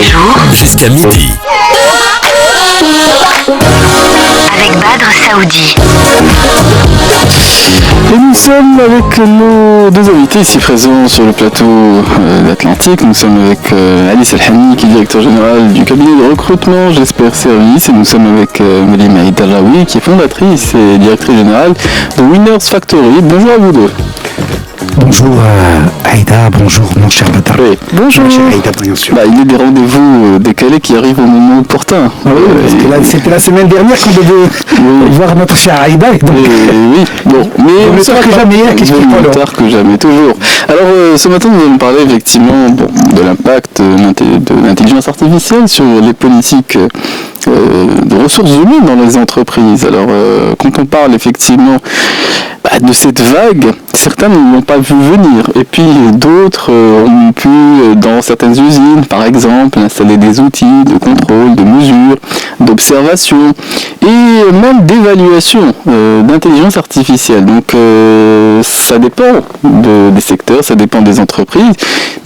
les jours jusqu'à midi. avec Badr Saoudi. Et nous sommes avec nos deux invités ici présents sur le plateau d'Atlantique. Nous sommes avec Alice Elhani, qui est directeur général du cabinet de recrutement J'espère Service. Et nous sommes avec Melima Idaraoui, qui est fondatrice et directrice générale de Winners Factory. Bonjour à vous deux. Bonjour Aïda, bonjour mon cher Badr. Oui. Bonjour. Mon cher Aïda, bien sûr. Il y a des rendez-vous décalés qui arrivent au moment opportun. Oui, parce que là, c'était la semaine dernière qu'on devait voir notre cher Aïda. Oui, bon, mais mieux tard que jamais, qu'est-ce qu'il faut, tard que jamais, toujours. Alors, ce matin, nous allons parler effectivement de l'impact de l'intelligence artificielle sur les politiques de ressources humaines dans les entreprises. Alors, quand on parle effectivement de cette vague, certains ne l'ont pas vu venir, et puis d'autres ont pu, dans certaines usines, par exemple, installer des outils de contrôle, de mesure, d'observation, et même d'évaluation d'intelligence artificielle. Donc, ça dépend des secteurs, ça dépend des entreprises,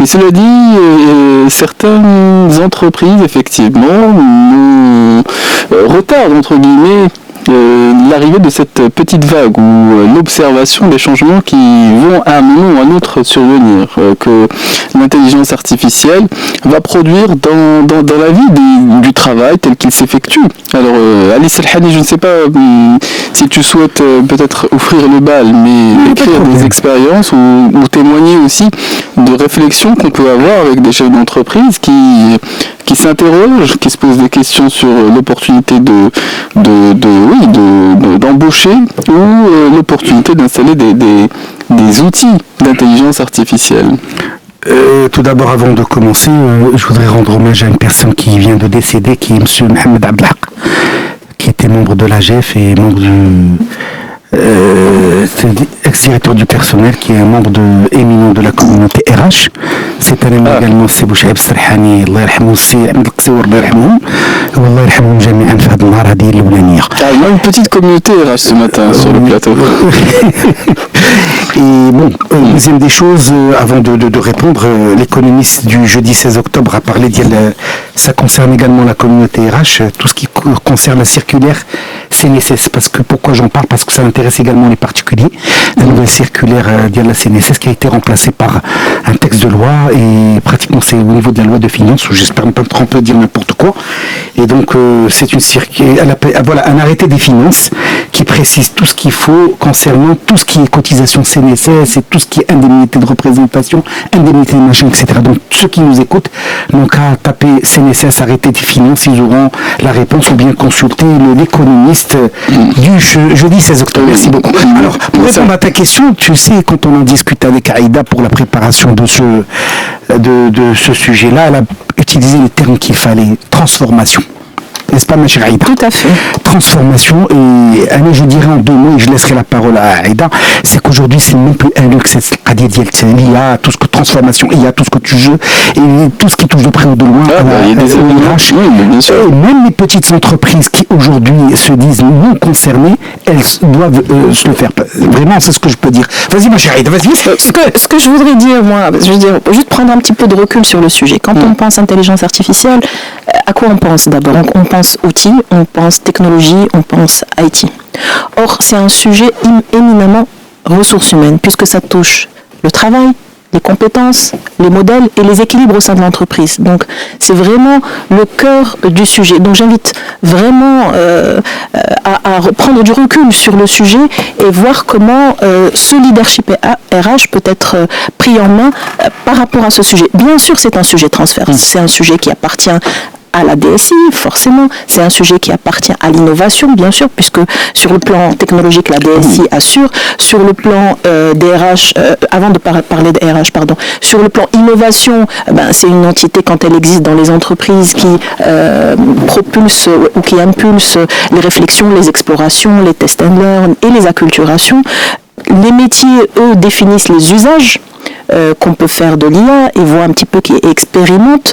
mais cela dit, certaines entreprises, effectivement, retardent, entre guillemets, l'arrivée de cette petite vague ou l'observation des changements qui vont à un moment ou à un autre survenir, que l'intelligence artificielle va produire dans la vie du travail tel qu'il s'effectue. Alors Alice Elhani, je ne sais pas si tu souhaites peut-être offrir le bal, mais écrire des expériences ou témoigner aussi de réflexions qu'on peut avoir avec des chefs d'entreprise qui s'interrogent, qui se posent des questions sur l'opportunité d'embaucher ou l'opportunité d'installer des outils d'intelligence artificielle. Tout d'abord, avant de commencer, je voudrais rendre hommage à une personne qui vient de décéder, qui est M. Mohamed Abdelhak, qui était membre de l'AGF et membre du ex-directeur du personnel, qui est un membre éminent de la communauté RH. C'est un ami également, c'est Bouchaïb Sarhani, Allah yarhamou, c'est Ahmed Qseour, Allah yarhamou, Allah yarhamou jami'an fi hada an-nar hadi al-awlaniya. On a une petite communauté RH ce matin sur le plateau. Et bon, deuxième des choses, avant de répondre, l'économiste du jeudi 16 octobre a parlé ça concerne également la communauté RH, tout ce qui concerne la circulaire CNSS. Pourquoi j'en parle? Parce que ça intéresse également les particuliers. La nouvelle circulaire de la CNSS qui a été remplacée par un texte de loi, et pratiquement c'est au niveau de la loi de finances, où j'espère ne pas me tromper, dire n'importe quoi. Et donc c'est une voilà, un arrêté des finances qui précise tout ce qu'il faut concernant tout ce qui est cotisation CNSS et tout ce qui est indemnité de représentation, indemnité de machin, etc. Donc ceux qui nous écoutent n'ont qu'à taper CNSS arrêté des finances, ils auront la réponse, ou bien consulter l'économiste du jeudi 16 octobre. Merci beaucoup. Alors, pour répondre à ta question, tu sais, quand on en discute avec Aïda pour la préparation de ce sujet-là, elle a utilisé les termes qu'il fallait: transformation. N'est-ce pas, ma chère Aïda? Tout à fait. Transformation, et allez, je dirais en deux mots, et je laisserai la parole à Aïda, c'est qu'aujourd'hui, c'est même plus un luxe, il y a tout ce que transformation, il y a tout ce que tu joues, et tout ce qui touche de près ou de loin. Il y a des éléments, bien sûr. Et même les petites entreprises qui aujourd'hui se disent non concernées, elles doivent se le faire. Vraiment, c'est ce que je peux dire. Vas-y, ma chère Aïda, vas-y. Ce que je voudrais dire, moi, juste prendre un petit peu de recul sur le sujet. Quand on pense intelligence artificielle, à quoi on pense d'abord? On pense outils, on pense technologie, on pense IT. Or, c'est un sujet éminemment ressources humaines, puisque ça touche le travail, les compétences, les modèles et les équilibres au sein de l'entreprise. Donc, c'est vraiment le cœur du sujet. Donc, j'invite vraiment à prendre du recul sur le sujet et voir comment ce leadership RH peut être pris en main par rapport à ce sujet. Bien sûr, c'est un sujet transfert. C'est un sujet qui appartient à la DSI, forcément. C'est un sujet qui appartient à l'innovation, bien sûr, puisque sur le plan technologique, la DSI assure. Sur le plan des RH, avant de parler des RH, pardon, sur le plan innovation, c'est une entité, quand elle existe dans les entreprises, qui propulse ou qui impulse les réflexions, les explorations, les test and learn et les acculturations. Les métiers, eux, définissent les usages qu'on peut faire de l'IA et voient un petit peu, qui expérimentent.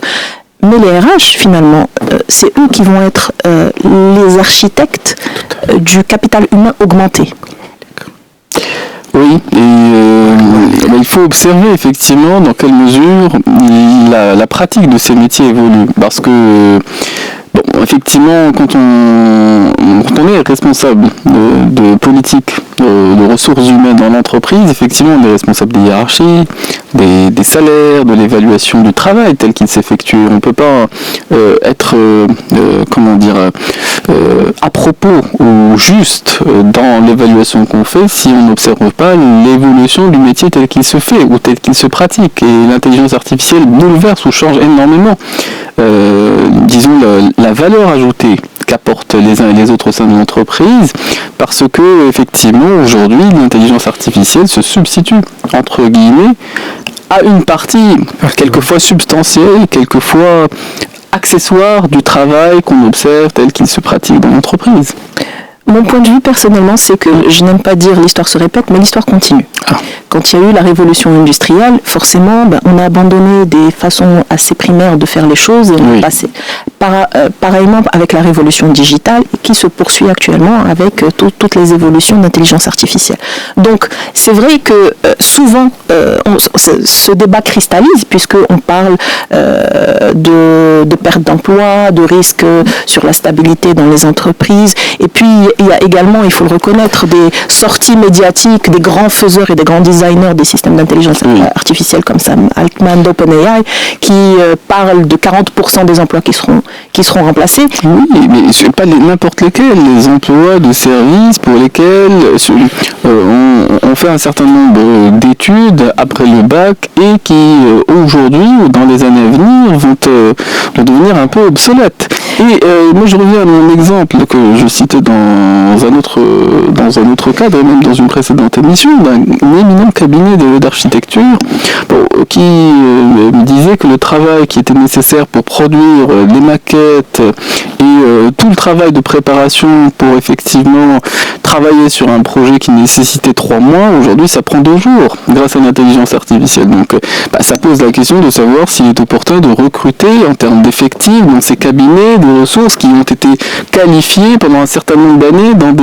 Mais les RH, finalement, c'est eux qui vont être les architectes du capital humain augmenté. Oui, et il faut observer effectivement dans quelle mesure la pratique de ces métiers évolue. Parce que, bon, effectivement, quand on est responsable de politique de ressources humaines dans l'entreprise, effectivement, on est responsable des hiérarchies, des salaires, de l'évaluation du travail tel qu'il s'effectue. On ne peut pas être, à propos ou juste dans l'évaluation qu'on fait si on n'observe pas l'évolution du métier tel qu'il se fait ou tel qu'il se pratique. Et l'intelligence artificielle bouleverse ou change énormément, disons, la valeur ajoutée qu'apportent les uns et les autres au sein de l'entreprise, parce que effectivement aujourd'hui l'intelligence artificielle se substitue entre guillemets à une partie quelquefois substantielle, quelquefois accessoire du travail qu'on observe tel qu'il se pratique dans l'entreprise. Mon point de vue personnellement, c'est que je n'aime pas dire l'histoire se répète, mais l'histoire continue. Quand il y a eu la révolution industrielle, forcément, on a abandonné des façons assez primaires de faire les choses et on est passé. Pareillement avec la révolution digitale qui se poursuit actuellement avec toutes les évolutions d'intelligence artificielle. Donc, c'est vrai que souvent, ce débat cristallise puisqu'on parle de perte d'emploi, de risques sur la stabilité dans les entreprises. Et puis, il y a également, il faut le reconnaître, des sorties médiatiques des grands faiseurs et des grands designers des systèmes d'intelligence artificielle comme Sam Altman d'OpenAI qui parlent de 40% des emplois qui seront remplacés. Oui, mais ce n'est pas n'importe lesquels, les emplois de services pour lesquels on fait un certain nombre d'études après le bac et qui aujourd'hui ou dans les années à venir vont devenir un peu obsolètes. Et moi je reviens à mon exemple que je citais dans un autre cadre, même dans une précédente émission, d'un éminent cabinet d'architecture qui me disait que le travail qui était nécessaire pour produire les maquettes et tout le travail de préparation pour effectivement travailler sur un projet qui nécessitait 3 mois, aujourd'hui ça prend 2 jours grâce à l'intelligence artificielle. Donc ça pose la question de savoir s'il est opportun de recruter en termes d'effectifs dans ces cabinets des ressources qui ont été qualifiées pendant un certain nombre d'années dans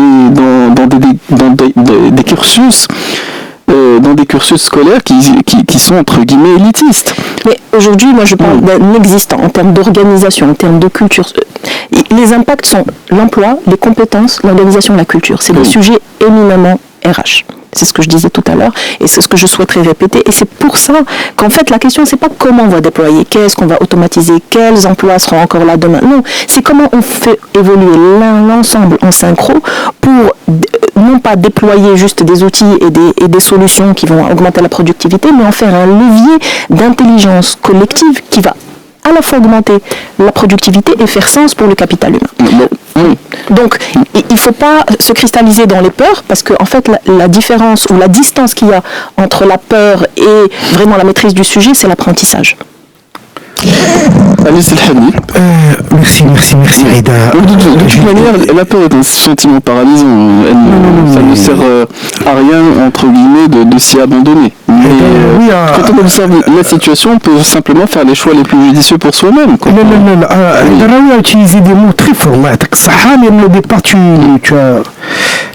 des cursus scolaires qui sont entre guillemets élitistes. Mais aujourd'hui, moi je parle d'un existant en termes d'organisation, en termes de culture. Les impacts sont l'emploi, les compétences, l'organisation, la culture. C'est des sujets éminemment RH. C'est ce que je disais tout à l'heure et c'est ce que je souhaiterais répéter. Et c'est pour ça qu'en fait la question c'est pas comment on va déployer, qu'est-ce qu'on va automatiser, quels emplois seront encore là demain. Non, c'est comment on fait évoluer l'ensemble en synchro pour non pas déployer juste des outils et des solutions qui vont augmenter la productivité, mais en faire un levier d'intelligence collective qui va à la fois augmenter la productivité et faire sens pour le capital humain. Donc, il ne faut pas se cristalliser dans les peurs, parce qu'en fait, la différence ou la distance qu'il y a entre la peur et vraiment la maîtrise du sujet, c'est l'apprentissage. Allez, c'est le Hadi. Merci Aïda. De toute manière, la peur est un sentiment paralysant. Ça ne sert à rien, entre guillemets, de s'y abandonner. Mais quand on observe la situation, on peut simplement faire les choix les plus judicieux pour soi-même. Aïda a utilisé des mots très forts. Mais au départ,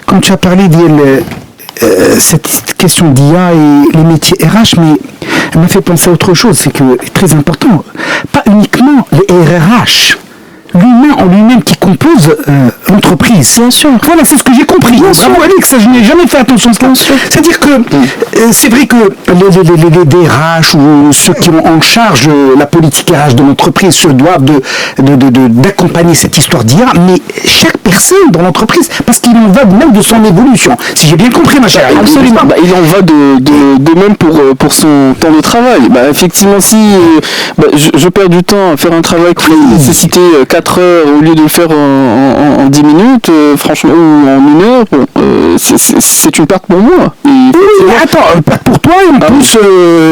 quand tu as parlé de cette question d'IA et les métiers RH, mais elle m'a fait penser à autre chose, c'est que c'est très important, pas uniquement les RH, l'humain en lui-même qui compose l'entreprise. Bien sûr. Voilà, c'est ce que j'ai compris. Bravo Alex, je n'ai jamais fait attention à ça. C'est-à-dire que c'est vrai que les DRH ou ceux qui ont en charge la politique RH de l'entreprise se doivent d'accompagner cette histoire d'IA, mais chaque personne dans l'entreprise, parce qu'il en va même de son évolution. Si j'ai bien compris, ma chère. Absolument. Il en va de même pour son temps de travail. Effectivement, si je perds du temps à faire un travail qui va nécessiter 4 heures au lieu de le faire en 10 minutes, franchement, ou en 1 heure, c'est une perte pour moi. Attends, pas pour toi, et en plus,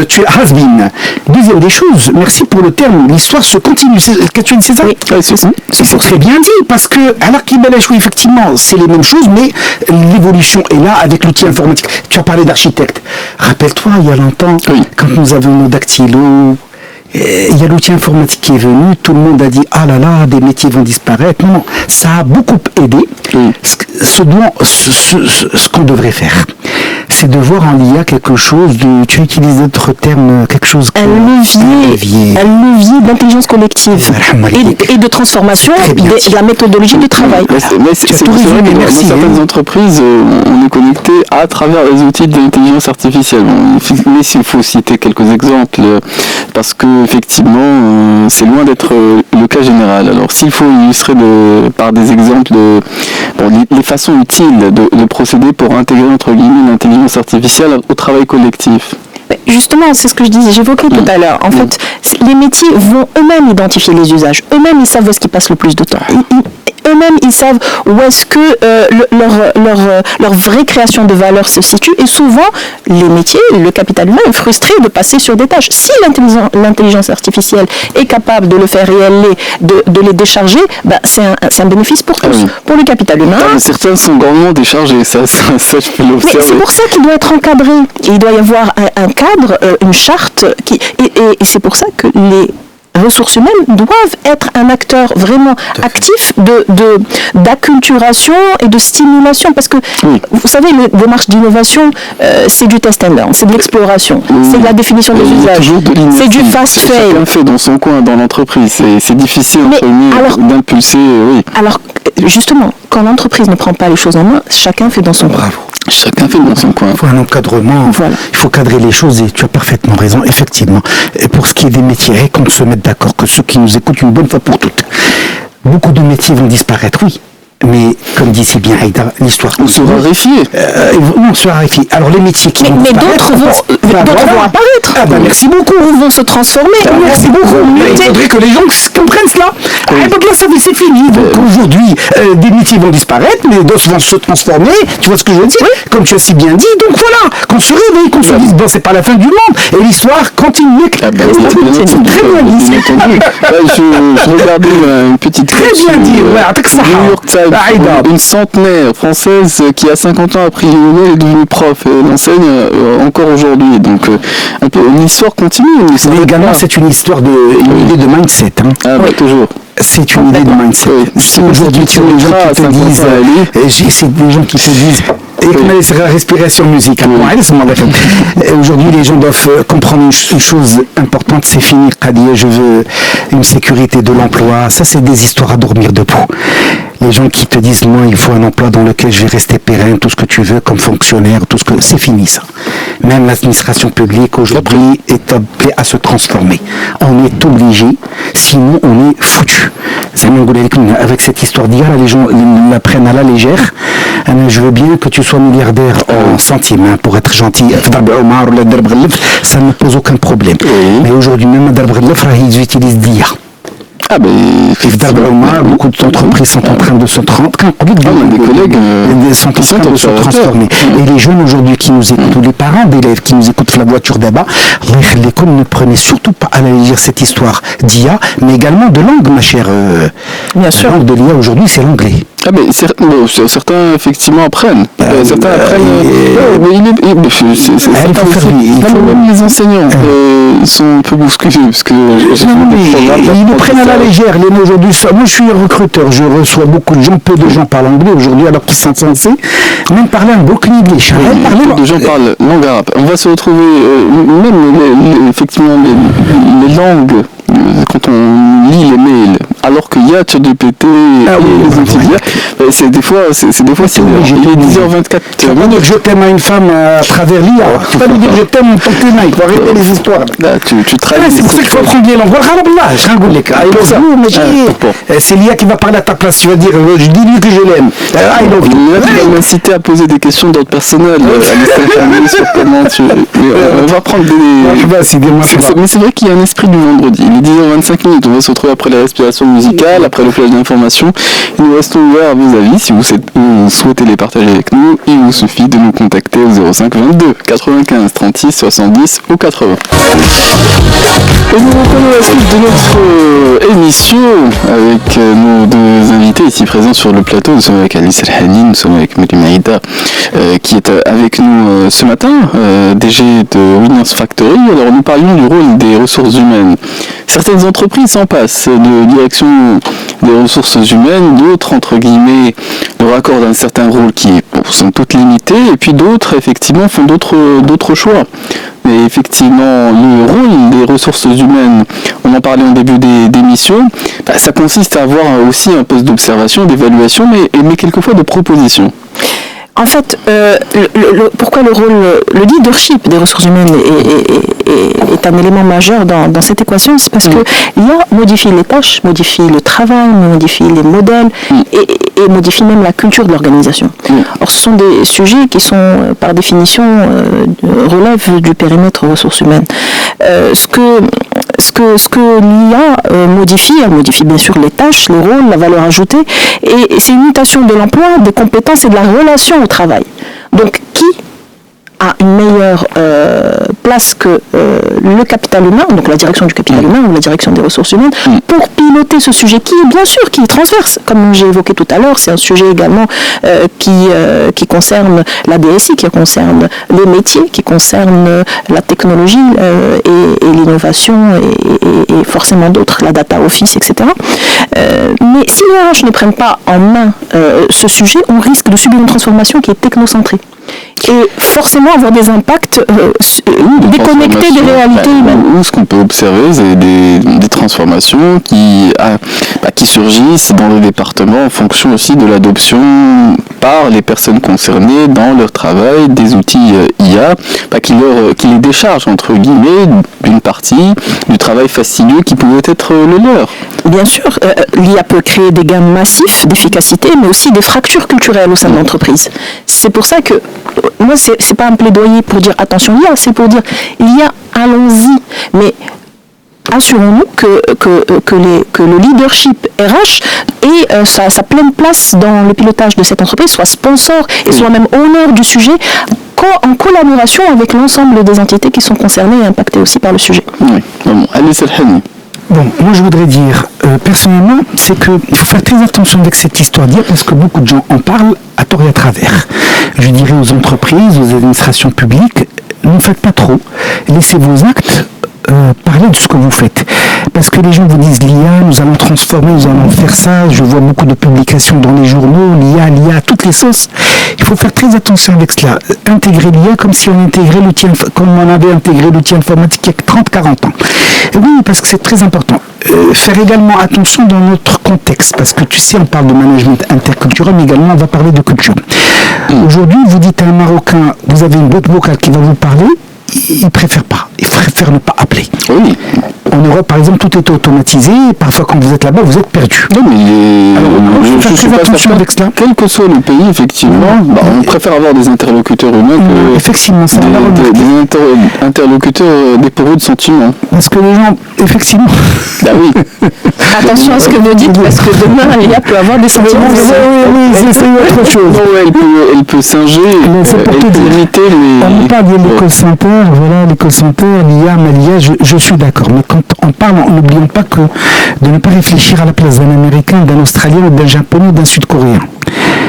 tu es has-been. Deuxième des choses, merci pour le terme, l'histoire se continue. Qu'est-ce que tu dis, c'est ça? C'est très bien dit, parce que, alors qu'il oui, effectivement, c'est les mêmes choses, mais l'évolution est là avec l'outil informatique. Tu as parlé d'architecte. Rappelle-toi, il y a longtemps, quand nous avions nos dactylos, Il y a l'outil informatique qui est venu, tout le monde a dit ah là là, des métiers vont disparaître. Non, ça a beaucoup aidé. Ce qu'on devrait faire, c'est de voir en l'IA quelque chose de, tu utilises d'autres termes, quelque chose un levier d'intelligence collective et de transformation de la méthodologie du travail. Mais c'est vrai que dans certaines entreprises, on est connecté à travers les outils de l'intelligence artificielle. Mais s'il faut citer quelques exemples, parce que effectivement, c'est loin d'être le cas général. Alors, s'il faut illustrer par des exemples les façons utiles de procéder pour intégrer entre guillemets l'intelligence artificielle au travail collectif. Justement, c'est ce que je disais, j'évoquais tout à l'heure. En fait, les métiers vont eux-mêmes identifier les usages. Eux-mêmes, ils savent où est-ce qu'ils passent le plus de temps. Eux-mêmes, ils savent où est-ce que leur vraie création de valeur se situe. Et souvent, les métiers, le capital humain est frustré de passer sur des tâches. Si l'intelligence artificielle est capable de le faire réellement, de les décharger, c'est un bénéfice pour tous. Pour le capital humain. Certains sont grandement déchargés, ça je peux l'observer. Mais c'est pour ça qu'il doit être encadré. Il doit y avoir un cadre, une charte. Et c'est pour ça que les ressources humaines doivent être un acteur vraiment actif d'acculturation et de stimulation, parce que vous savez, les démarches d'innovation, c'est du test and learn, c'est de l'exploration, c'est de la définition des usages, c'est du fast fail. Chacun fait dans son coin, dans l'entreprise, c'est difficile d'impulser. Alors justement, quand l'entreprise ne prend pas les choses en main, chacun fait dans son coin. Chacun fait dans son coin. Il faut un encadrement, il faut cadrer les choses, et tu as parfaitement raison, effectivement. Et pour ce qui est des métiers, qu'on se mette d'accord, que ceux qui nous écoutent une bonne fois pour toutes, beaucoup de métiers vont disparaître, oui. Mais, comme dit si bien Aïda, l'histoire... On se raréfier. On se raréfie. Alors, les métiers qui vont disparaître... Mais d'autres vont apparaître. Ah merci beaucoup. Ils vont se transformer. Merci beaucoup. Il faudrait que les gens comprennent cela. Donc là, c'est fini. Donc aujourd'hui, des métiers vont disparaître, mais d'autres vont se transformer. Tu vois ce que je veux dire? Comme tu as si bien dit. Donc voilà, qu'on se réveille, qu'on se dise, bon, c'est pas la fin du monde. Et l'histoire continue. C'est très bien dit. Je regardais une petite... Très bien dit. New York Times. Une centenaire française qui a 50 ans a pris est devenue prof et elle enseigne encore aujourd'hui. Donc une histoire continue. Mais également c'est une histoire une idée de mindset. Toujours. C'est une idée de mindset. Si aujourd'hui tu les gens qui te disent, c'est des gens qui te disent, et c'est la respiration musicale. Aujourd'hui, les gens doivent comprendre une chose importante, c'est fini, Qadia, je veux une sécurité de l'emploi. Ça, c'est des histoires à dormir debout. Les gens qui te disent, moi, il faut un emploi dans lequel je vais rester pérenne, tout ce que tu veux, comme fonctionnaire, c'est fini, ça. Même l'administration publique, aujourd'hui, est appelée à se transformer. On est obligé, sinon on est foutu. Avec cette histoire d'hier, les gens la prennent à la légère. Je veux bien que tu sois milliardaire en centimes, pour être gentil. Ça ne pose aucun problème. Mais aujourd'hui, même ils utilisent d'IA. Beaucoup d'entreprises sont en train de se transformer. Et les jeunes aujourd'hui qui nous écoutent, ou les parents d'élèves qui nous écoutent la voiture d'Aba, l'école ne prenait surtout pas à la légère cette histoire d'IA, mais également de langue, ma chère. Bien sûr. La langue de l'IA aujourd'hui, c'est l'anglais. Certains effectivement apprennent. Certains apprennent. Même les enseignants sont un peu bousculés parce que ils nous prennent à la légère. Les mots aujourd'hui, moi je suis recruteur, je reçois beaucoup de gens, peu de gens parlent anglais aujourd'hui alors qu'ils sont censés même parler un broken English. Peu de gens parlent langue arabe. On va se retrouver même effectivement les langues. Quand on lit les mails, alors qu'il y a ChatGPT et les outils d'IA, c'est des fois il est 10h24. Tu vas pas dire que je t'aime à une femme à travers l'IA. Tu vas lui dire je t'aime en tant que humain, il faut arrêter les histoires. Là, tu travailles. C'est pour ça qu'il faut apprendre les langues. C'est l'IA qui va parler à ta place, tu vas dire je dis lui que je l'aime. Là, tu vas m'inciter à poser des questions d'ordre personnel sur comment tu... On va prendre des... Mais c'est vrai qu'il y a un esprit du vendredi. 10h25, on va se retrouver après la respiration musicale. général, après le flash d'information. Et nous restons ouverts à vos avis. Si vous souhaitez les partager avec nous, il vous suffit de nous contacter au 05 22 95 36 70 ou 80. Et nous reprenons la suite de notre émission avec nos deux invités ici présents sur le plateau. Nous sommes avec Alice El-Hani, nous sommes avec Mary Maïda qui est avec nous ce matin, DG de Winners Factory. Alors nous parlions du rôle des ressources humaines. Certaines entreprises s'en passent de direction des ressources humaines, d'autres, entre guillemets, leur accordent un certain rôle qui est somme toute limité, et puis d'autres, effectivement, font d'autres choix. Mais effectivement, le rôle des ressources humaines, on en parlait en début d'émission, ça consiste à avoir aussi un poste d'observation, d'évaluation, mais quelquefois de proposition. En fait, pourquoi le leadership des ressources humaines est un élément majeur dans cette équation, c'est parce que l'IA modifie les tâches, modifie le travail, modifie les modèles et modifie même la culture de l'organisation. Or, ce sont des sujets qui sont, par définition, relèvent du périmètre ressources humaines. Ce que l'IA modifie, elle modifie bien sûr les tâches, les rôles, la valeur ajoutée, et c'est une mutation de l'emploi, des compétences et de la relation au travail. Donc, qui a une meilleure place que le capital humain, donc la direction du capital humain ou la direction des ressources humaines, pour piloter ce sujet qui, bien sûr, qui est transverse. Comme j'ai évoqué tout à l'heure, c'est un sujet également qui concerne la DSI, qui concerne les métiers, qui concerne la technologie et l'innovation et forcément d'autres, la data office, etc. Mais si les RH ne prennent pas en main ce sujet, on risque de subir une transformation qui est technocentrée. Et forcément avoir des impacts déconnectés des réalités humaines. Ou ce qu'on peut observer, c'est des transformations qui surgissent dans le département en fonction aussi de l'adoption par les personnes concernées dans leur travail des outils IA qui les déchargent entre guillemets d'une partie du travail fastidieux qui pouvait être le leur. Bien sûr, l'IA peut créer des gains massifs d'efficacité, mais aussi des fractures culturelles au sein de l'entreprise. C'est pour ça que moi, c'est pas un plaidoyer pour dire attention l'IA, c'est pour dire l'IA, allons-y, mais assurons-nous que le leadership RH ait sa pleine place dans le pilotage de cette entreprise, soit sponsor et soit même honneur du sujet, en collaboration avec l'ensemble des entités qui sont concernées et impactées aussi par le sujet. Oui, bon, Alice El-Hani. Bon, moi je voudrais dire, personnellement, c'est qu'il faut faire très attention avec cette histoire d'IA parce que beaucoup de gens en parlent à tort et à travers. Je dirais aux entreprises, aux administrations publiques, ne faites pas trop. Laissez vos actes parler de ce que vous faites. Parce que les gens vous disent l'IA, nous allons transformer, nous allons faire ça. Je vois beaucoup de publications dans les journaux, l'IA, à toutes les sauces. Il faut faire très attention avec cela. Intégrer l'IA comme si on intégrait comme on avait intégré l'outil informatique il y a 30-40 ans. Et oui, parce que c'est très important. Faire également attention dans notre contexte, parce que tu sais, on parle de management interculturel, mais également on va parler de culture. Aujourd'hui, vous dites à un Marocain, vous avez une boîte vocale qui va vous parler, il préfère pas. Il préfère ne pas appeler. Oui. En Europe, par exemple, tout est automatisé. Parfois, quand vous êtes là-bas, vous êtes perdu. Non, mais alors, je suis pas attention avec cela. Quel que soit le pays, effectivement, on préfère avoir des interlocuteurs humains que effectivement, ça des interlocuteurs dépourvus de sentiments. Parce que les gens, effectivement... Bah oui. Attention à ce que vous dites, parce que demain, l'IA peut avoir des sentiments. Oui, c'est autre chose. Non, elle peut singer, elle peut imiter les... On parle de l'école center, voilà, l'école center, l'IA, mais l'IA, je suis d'accord. Mais quand on parle, n'oublions pas de ne pas réfléchir à la place d'un Américain, d'un Australien, d'un Japonais, d'un Sud-Coréen.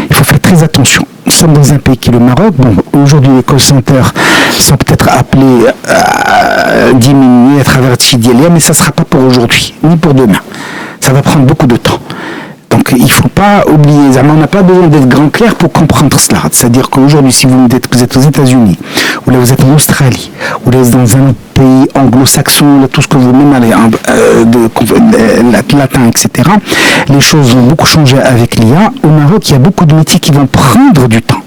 Il faut faire très attention. Nous sommes dans un pays qui est le Maroc. Bon, aujourd'hui, les call centers sont peut-être appelés à diminuer à travers Tchidilia, mais ça ne sera pas pour aujourd'hui, ni pour demain. Ça va prendre beaucoup de temps. Donc il ne faut pas oublier, on n'a pas besoin d'être grand clair pour comprendre cela. C'est-à-dire qu'aujourd'hui, si vous êtes aux États-Unis, ou là vous êtes en Australie, ou là vous êtes dans un autre pays anglo-saxon, tout ce que vous même allez, latin, etc., les choses vont beaucoup changer avec l'IA. Au Maroc, il y a beaucoup de métiers qui vont prendre du temps.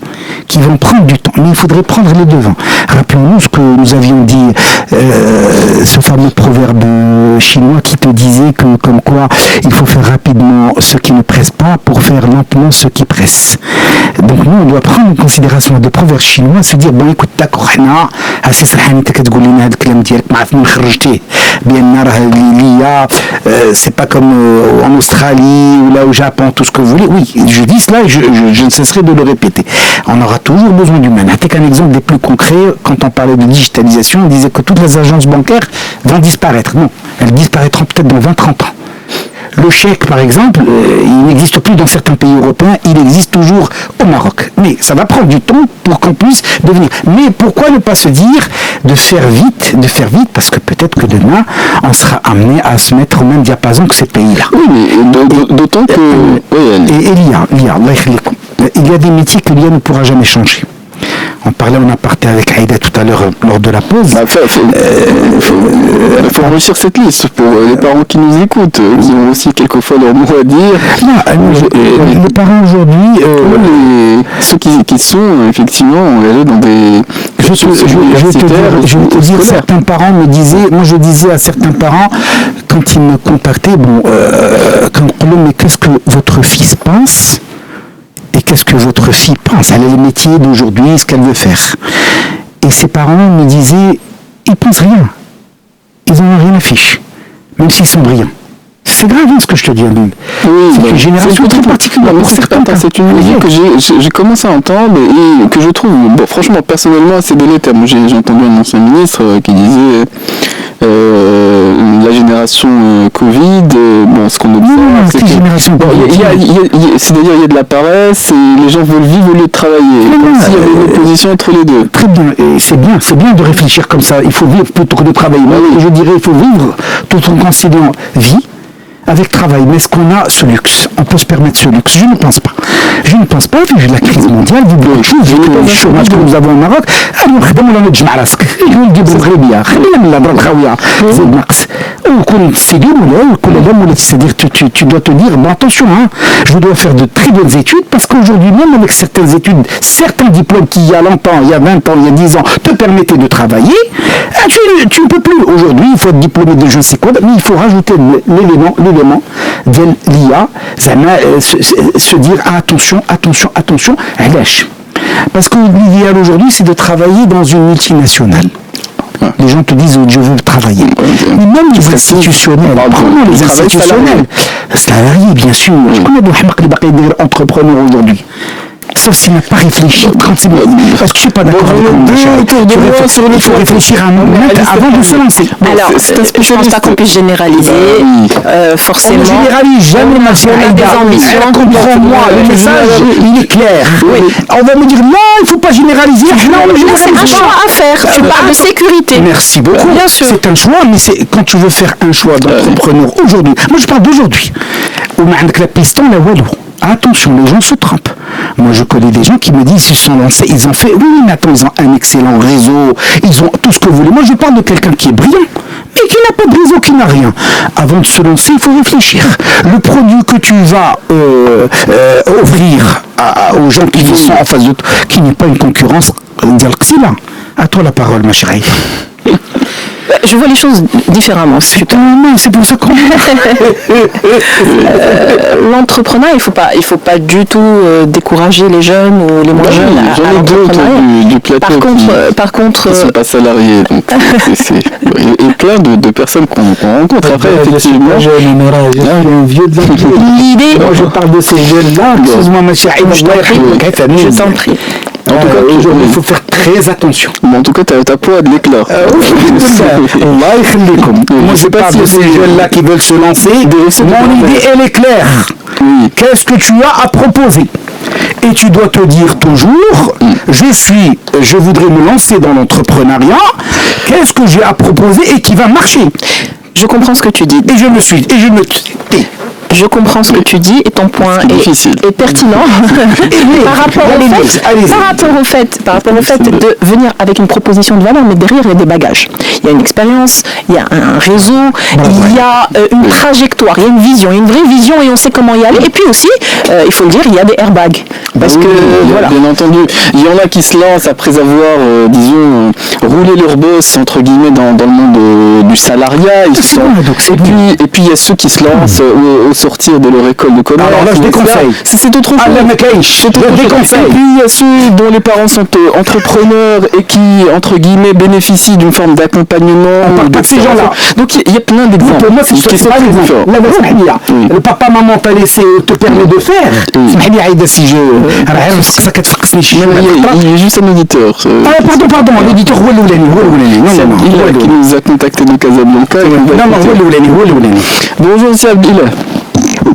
qui vont prendre du temps, mais il faudrait prendre les devants. Rappelons-nous ce que nous avions dit, ce fameux proverbe chinois qui te disait que, comme quoi, il faut faire rapidement ce qui ne presse pas pour faire lentement ce qui presse. Donc nous, on doit prendre en considération des proverbes chinois, se dire, bon écoute, d'accord, c'est pas comme en Australie ou là au Japon, tout ce que vous voulez. Oui, je dis cela et je ne cesserai de le répéter. On aura toujours besoin d'humains. Un exemple des plus concrets, quand on parlait de digitalisation, on disait que toutes les agences bancaires vont disparaître. Non, elles disparaîtront peut-être dans 20-30 ans. Le chèque, par exemple, il n'existe plus dans certains pays européens, il existe toujours au Maroc. Mais ça va prendre du temps pour qu'on puisse devenir. Mais pourquoi ne pas se dire de faire vite, parce que peut-être que demain, on sera amené à se mettre au même diapason que ces pays-là. Oui, mais d'autant que... Et il y a des métiers que l'IA ne pourra jamais changer. On parlait en aparté avec Aïda tout à l'heure lors de la pause. Il faut enrichir cette liste pour les parents qui nous écoutent. Ils ont aussi quelquefois leur mot à dire. Les parents aujourd'hui... ceux qui sont effectivement engagés dans des... Je vais te dire, certains parents me disaient... Moi, je disais à certains parents, quand ils me contactaient, mais qu'est-ce que votre fils pense ? Et qu'est-ce que votre fille pense? Elle a les métiers d'aujourd'hui, ce qu'elle veut faire. Et ses parents me disaient, ils pensent rien. Ils n'en ont rien à fiche. Même s'ils sont brillants. C'est grave ce que je te dis, Abdul. C'est une génération très particulière. Pour certains, c'est une musique que j'ai commencé à entendre et que je trouve, franchement, personnellement, assez délétère. Moi, j'ai entendu un ancien ministre qui disait la génération Covid, ce qu'on observe, c'est c'est-à-dire il y a de la paresse et les gens veulent vivre au lieu de travailler. Comme s'il y avait une opposition entre les deux. Très bien, et c'est bien de réfléchir comme ça. Il faut vivre plutôt que de travailler. Moi, je dirais, il faut vivre tout en conciliant vie avec travail. Mais est-ce qu'on a ce luxe? On peut se permettre ce luxe? Je ne pense pas. Je ne pense pas, vu la crise mondiale, vu le chômage que nous avons au Maroc, c'est-à-dire tu dois te dire, attention, je dois faire de très bonnes études, parce qu'aujourd'hui, même avec certaines études, certains diplômes qui, il y a longtemps, il y a 20 ans, il y a 10 ans, te permettaient de travailler, tu ne peux plus. Aujourd'hui, il faut être diplômé de je ne sais quoi, mais il faut rajouter l'élément de l'IA, se dire attention, elle lâche. Parce que l'idéal aujourd'hui, c'est de travailler dans une multinationale. Les gens te disent je veux travailler. Mais même les institutionnels, prenons les institutionnels, salariés bien sûr. Je connais des entrepreneurs aujourd'hui. Sauf s'il n'a pas réfléchi. Parce que je ne suis pas d'accord avec il faut réfléchir un moment avant de se lancer. Alors, je ne pense pas qu'on puisse généraliser. Forcément. On ne généralise jamais, ma chère Aïda. Comprends-moi, le message, il est clair. On va me dire non, il ne faut pas généraliser. C'est un choix à faire. Tu parles de sécurité. Merci beaucoup. Bien sûr. C'est un choix, mais quand tu veux faire un choix d'entrepreneur aujourd'hui, moi je parle d'aujourd'hui, où on a la piston, la walou. Attention, les gens se trompent. Moi, je connais des gens qui me disent ils se sont lancés, ils ont fait, oui, mais attends, ils ont un excellent réseau, ils ont tout ce que vous voulez. Moi, je parle de quelqu'un qui est brillant, mais qui n'a pas de réseau, qui n'a rien. Avant de se lancer, il faut réfléchir. Le produit que tu vas offrir aux gens qui sont en face de toi, qui n'est pas une concurrence, c'est là. À toi la parole, ma chérie. Je vois les choses différemment. C'est pour ça qu'on... L'entrepreneuriat, il faut pas du tout décourager les jeunes ou les moins jeunes à l'entrepreneuriat. Par contre, ils sont pas salariés, donc et plein de personnes qu'on rencontre. Après, effectivement, vieux de l'idée. Moi, je parle de ces jeunes-là. Excuse-moi, ma chérie. Je t'en prie. En tout cas, aujourd'hui, il faut faire très attention. En tout cas, ta peau a de l'éclat. Moi, je parle de ces jeunes-là qui veulent se lancer. Mon idée, elle est claire. Qu'est-ce que tu as à proposer? Et tu dois te dire toujours, je voudrais me lancer dans l'entrepreneuriat. Qu'est-ce que j'ai à proposer et qui va marcher? Je comprends ce que tu dis. Et je me tais. Je comprends ce que tu dis et ton point est pertinent par rapport au fait de venir avec une proposition de valeur, mais derrière il y a des bagages. Il y a une expérience, il y a un réseau, il y a une trajectoire, il y a une vision, une vraie vision et on sait comment y aller. Et puis aussi, il faut le dire, il y a des airbags. Parce que, voilà. Bien entendu, il y en a qui se lancent après avoir, disons, roulé leur boss, entre guillemets, dans le monde du salariat. Et puis il y a ceux qui se lancent au sortir de leur école de commerce. Alors là, je déconseille. C'est autre chose. Je déconseille. Et puis il y a ceux dont les parents sont entrepreneurs et qui, entre guillemets, bénéficient d'une forme d'accompagnement. On parle pas de ces gens-là. Donc il y a plein d'exemples. Pour moi, c'est pas l'exemple. Le papa-maman t'a laissé, te permet de faire. Si je... Il est juste un auditeur. Pardon, l'éditeur Il qui nous a contacté de Casablanca. Bonjour, c'est Abdil.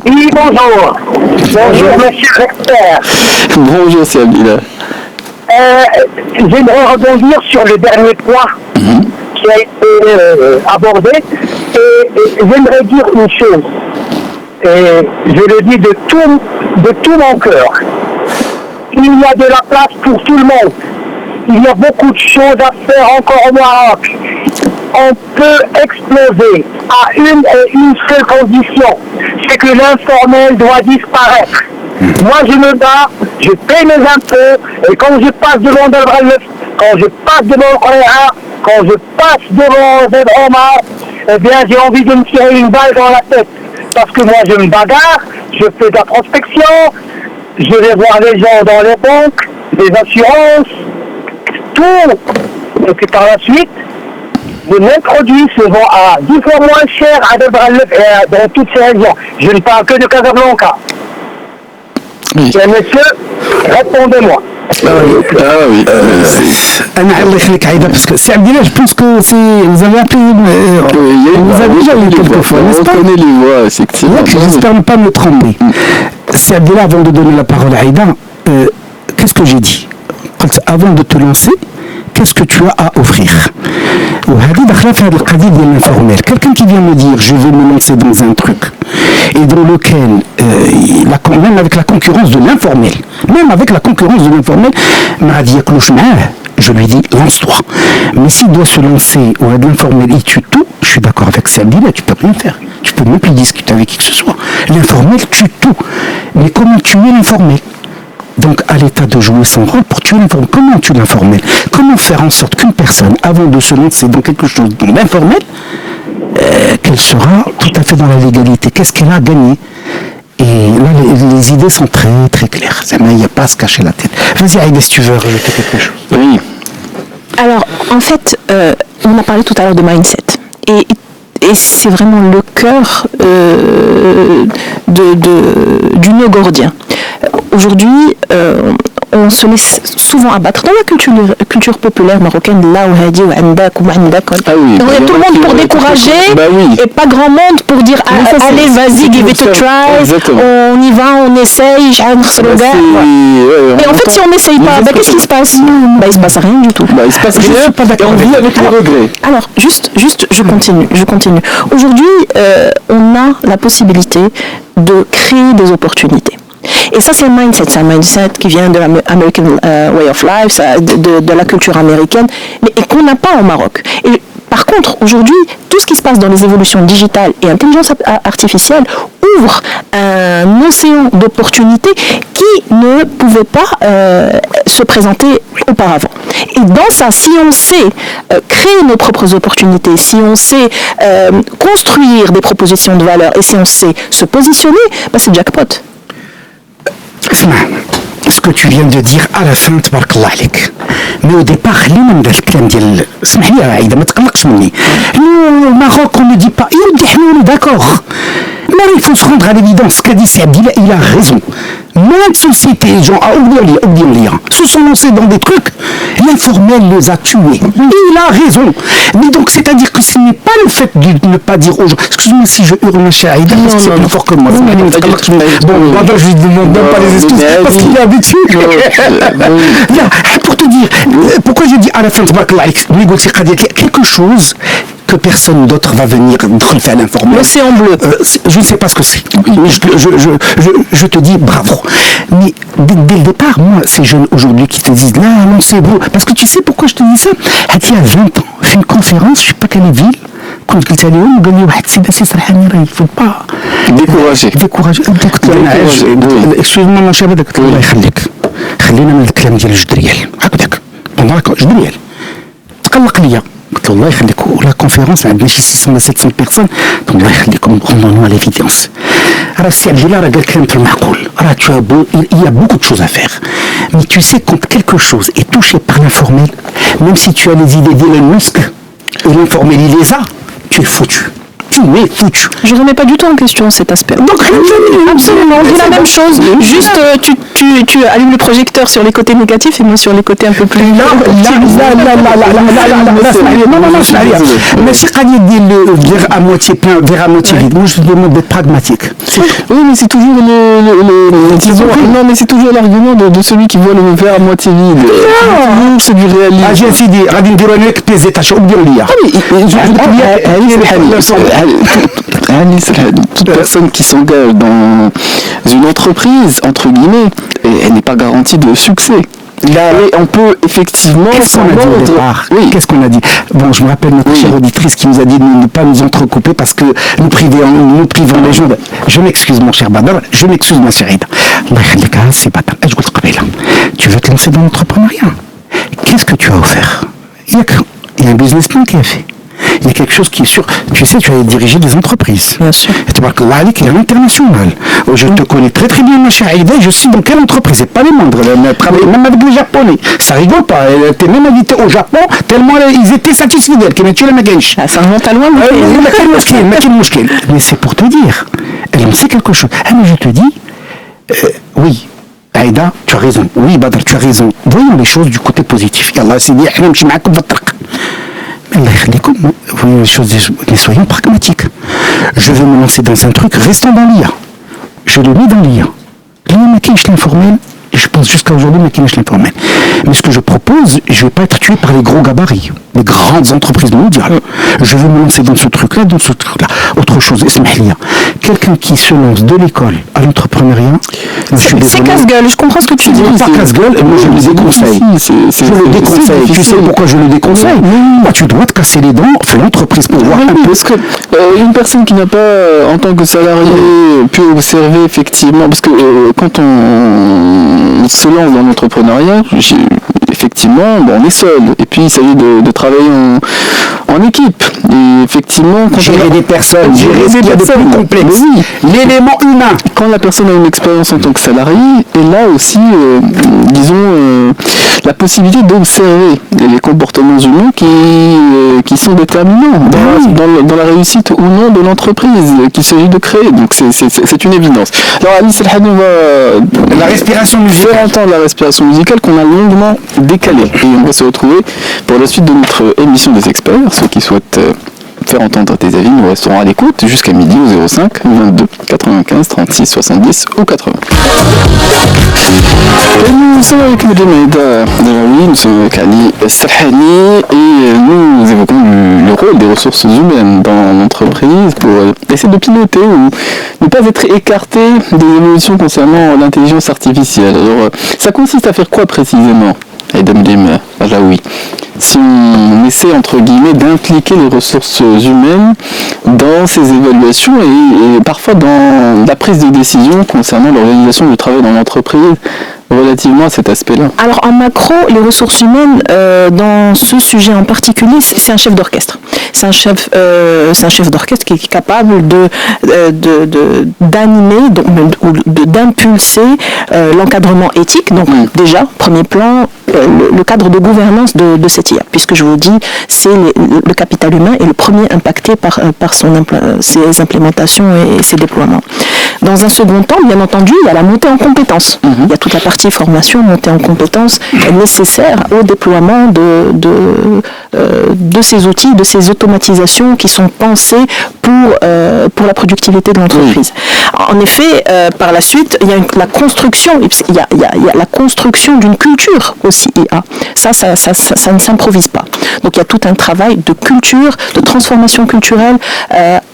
Oui, bonjour. Bonjour, monsieur l'expert. Bonjour, c'est Abdil. J'aimerais rebondir sur le dernier point qui a été abordé. Et j'aimerais dire une chose. Et je le dis de tout mon cœur. Il y a de la place pour tout le monde. Il y a beaucoup de choses à faire encore au Maroc. On peut exploser à une seule condition, c'est que l'informel doit disparaître. Moi je me bats, je paie mes impôts, et quand je passe devant Delbralef, quand je passe devant Korea, quand je passe devant Zed Omar, eh bien j'ai envie de me tirer une balle dans la tête. Parce que moi je me bagarre, je fais de la prospection, je vais voir les gens dans les banques, les assurances, tout. Et puis par la suite, les mêmes produits se vendent à 10 fois moins cher à Delbralef et dans toutes ces régions. Je ne parle que de Casablanca. Oui. Et monsieur, répondez-moi. Oui. Parce que c'est Abdillah, je pense que vous avez appelé. Vous avez déjà eu quelquefois, n'est-ce pas? On connaît les voix, effectivement. J'espère ne pas me tromper. C'est Abdillah, avant de donner la parole à Aïda, qu'est-ce que j'ai dit? Avant de te lancer, qu'est-ce que tu as à offrir? Quelqu'un qui vient me dire je vais me lancer dans un truc et dans lequel même avec la concurrence de l'informel, je lui dis lance-toi. Mais s'il doit se lancer ou à de l'informel il tue tout, je suis d'accord avec Sabdila, tu peux rien faire, tu peux même plus discuter avec qui que ce soit. L'informel tue tout, mais comment tuer l'informel? Donc à l'État de jouer son rôle pour tuer l'informel. Comment tuer l'informel? Comment faire en sorte qu'une personne, avant de se lancer dans quelque chose d'informel, qu'elle sera tout à fait dans la légalité? Qu'est-ce qu'elle a gagné? Et là, les idées sont très très claires. Il n'y a pas à se cacher la tête. Vas-y Aïda, si tu veux rajouter quelque chose. Oui. Alors, en fait, on a parlé tout à l'heure de mindset. Et c'est vraiment le cœur du nœud gordien. Aujourd'hui, on se laisse souvent abattre dans la culture populaire marocaine, là où Hadi ou Andak ou Andak. Ah oui, il y a tout le monde pour décourager et pas grand monde pour dire allez, vas-y, give it a try, on y va, on essaye, et en fait, si on n'essaye pas, qu'est-ce qui se passe? Il se passe rien du tout. Il se passe rien, et on vit avec le regret. Alors, juste, je continue. Aujourd'hui, on a la possibilité de créer des opportunités. Et ça, c'est un mindset qui vient de l'American Way of Life, de la culture américaine, mais qu'on n'a pas au Maroc. Et par contre, aujourd'hui, tout ce qui se passe dans les évolutions digitales et intelligence artificielle ouvre un océan d'opportunités qui ne pouvait pas se présenter auparavant. Et dans ça, si on sait créer nos propres opportunités, si on sait construire des propositions de valeur et si on sait se positionner, c'est jackpot. Ce que tu viens de dire à la fin, tabarakallah alik. Mais au départ, خلينا من الكلام ديال اسمح لي يا عايده ما تقلقش مني. Nous au Maroc on ne dit pas on est d'accord. Mais il faut se rendre à l'évidence, ce qu'a dit Abdillah, il a raison. Moins de sociétés, gens à Oublian, se sont lancés dans des trucs, l'informel les a tués. Et il a raison. Mais donc, c'est-à-dire que ce n'est pas le fait de ne pas dire aux gens, excuse-moi si je hurle ma chère Aïda, parce que c'est plus fort que moi. Bon, je lui demande même pas les excuses, parce qu'il est habitué. Pour te dire, pourquoi je dis à la fin de quelque chose que personne d'autre va venir faire l'informel. L'océan bleu. Je ne sais pas ce que c'est. Mais je te dis bravo. Mais dès le départ, moi, ces jeunes aujourd'hui qui te disent non, c'est beau. Parce que tu sais pourquoi je te dis ça? Il y a 20 ans, j'ai fait une conférence, je ne sais pas quelle ville, كنت قلت لهم قال لي واحد السيد اسي سرحاني راه يفوت با ديكوراجي قلت له انا اكسكيوز مون مون شاب هذاك قلت له الله يخليك خلينا من الكلام ديال جدريال هكذاك جدريال تقلق ليا قلت له الله يخليك ولا كونفيرونس ما عندناش 700 بيرسون الله يخليكم روندونو على ليفيدونس راه السي عبد الله راه قال كلام في المعقول راه il y a beaucoup de choses à faire mais tu sais quand quelque chose est touché par l'informel même si tu as les idées d'Elon Musk et l'informel il les a tu es foutu. Je ne remets pas du tout en question cet aspect. Donc, absolument, on dit la même chose. Juste, tu allumes le projecteur sur les côtés négatifs et moi sur les côtés un peu plus... Non, mais c'est pas dire verre à moitié plein, verre à moitié vide. Moi, je te demande d'être pragmatique. Oui, mais c'est toujours non, mais c'est toujours l'argument de celui qui voit le verre à moitié vide. Non, c'est du réalisme. Ah, j'ai dit, Radin Dironek, PZ, t'as chaud, bien lié. Toute personne qui s'engage dans une entreprise, entre guillemets, elle n'est pas garantie de succès. Là, on peut effectivement... Qu'est-ce qu'on a dit au départ ? Oui. Qu'est-ce qu'on a dit ? Bon, je me rappelle notre chère auditrice qui nous a dit de ne pas nous entrecouper parce que nous privons les gens de... Je m'excuse mon cher Badr, je m'excuse ma chère Ida. C'est Badr, tu veux te lancer dans l'entrepreneuriat ? Qu'est-ce que tu as offert ? Il y a un businessman qui a fait. Il y a quelque chose qui est sûr. Tu sais, tu as dirigé des entreprises. Bien sûr. Et tu vois que là, il est international. Je te connais très très bien, ma chère Aïda, je sais dans quelle entreprise. C'est pas les moindres. Même avec les Japonais. Ça rigole pas. Elle était même invitée au Japon, tellement ils étaient satisfaits d'elle. Ça remonte à loin. Mais c'est pour te dire. Elle en sait quelque chose. Ah, mais je te dis, oui. Aïda, tu as raison. Oui, Badr, tu as raison. Voyons les choses du côté positif. Yallah, c'est dit, voyons les choses, mais soyons pragmatiques. Je vais me lancer dans un truc, restons dans l'IA. Je le mets dans l'IA. L'IA, l'informel, et je pense jusqu'à aujourd'hui, l'informel. Mais ce que je propose, je ne vais pas être tué par les gros gabarits, les grandes entreprises mondiales. Je vais me lancer dans ce truc-là, Autre chose, quelqu'un qui se lance de l'école à l'entrepreneuriat, c'est casse-gueule, je comprends ce que tu dis. Pas casse-gueule, moi je le déconseille. Je le déconseille. Tu sais pourquoi je le déconseille ? Tu dois te casser les dents, fais l'entreprise pour voir un peu. Parce que une personne qui n'a pas, en tant que salarié, pu observer effectivement, parce que quand on se lance dans l'entrepreneuriat, effectivement, on est seul. Et puis il s'agit de travailler en équipe. Et effectivement, quand gérer des personnes, gérer ce qu'il y a de plus complexe. Oui. L'élément humain. Quand la personne a une expérience en tant que salarié, et là aussi, disons, la possibilité d'observer les comportements humains qui sont déterminants dans la réussite ou non de l'entreprise qu'il s'agit de créer. Donc c'est une évidence. Alors Alice El Hadou va la respiration musicale. Faire entendre la respiration musicale qu'on a longuement décalée. Et on va se retrouver pour la suite de notre émission des experts. Ceux qui souhaitent faire entendre tes avis, nous resterons à l'écoute jusqu'à midi au 05 22 95 36 70 ou 80. Et nous sommes avec le Djemaïda Delaoui, nous sommes avec Ali Serhani et nous évoquons le rôle des ressources humaines dans l'entreprise pour essayer de piloter ou ne pas être écarté des évolutions concernant l'intelligence artificielle. Alors, ça consiste à faire quoi précisément, Aïdam Delaoui ? Si on essaie, entre guillemets, d'impliquer les ressources humaines dans ces évaluations et parfois dans la prise de décision concernant l'organisation du travail dans l'entreprise relativement à cet aspect-là. Alors en macro, les ressources humaines, dans ce sujet en particulier, c'est un chef d'orchestre. C'est un chef d'orchestre qui est capable d'animer ou d'impulser l'encadrement éthique. Donc déjà, premier plan, le cadre de gouvernance de cette IA, puisque je vous dis, c'est le capital humain est le premier impacté par ses implémentations et ses déploiements. Dans un second temps, bien entendu, il y a la montée en compétences. Il y a toute la partie formation, montée en compétences nécessaire au déploiement de ces outils, de ces automatisations qui sont pensées pour la productivité de l'entreprise. En effet, par la suite, il y a la construction d'une culture aussi CIA. Ça ne s'improvise pas. Donc il y a tout un travail de culture, de transformation culturelle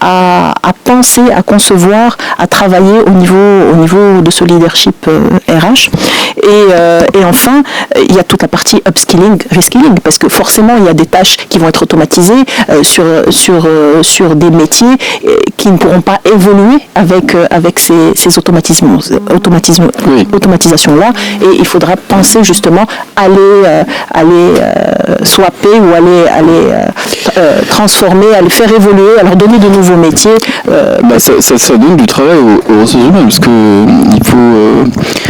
à penser, à concevoir, à travailler au niveau de ce leadership RH. Et enfin, il y a toute la partie upskilling, reskilling, parce que forcément il y a des tâches qui vont être automatisées sur des métiers qui ne pourront pas évoluer avec ces automatisations-là. Et il faudra penser justement aller swapper ou aller transformer, aller faire évoluer, à leur donner de nouveaux métiers. Ça donne du travail aux ressources humaines, parce qu'il faut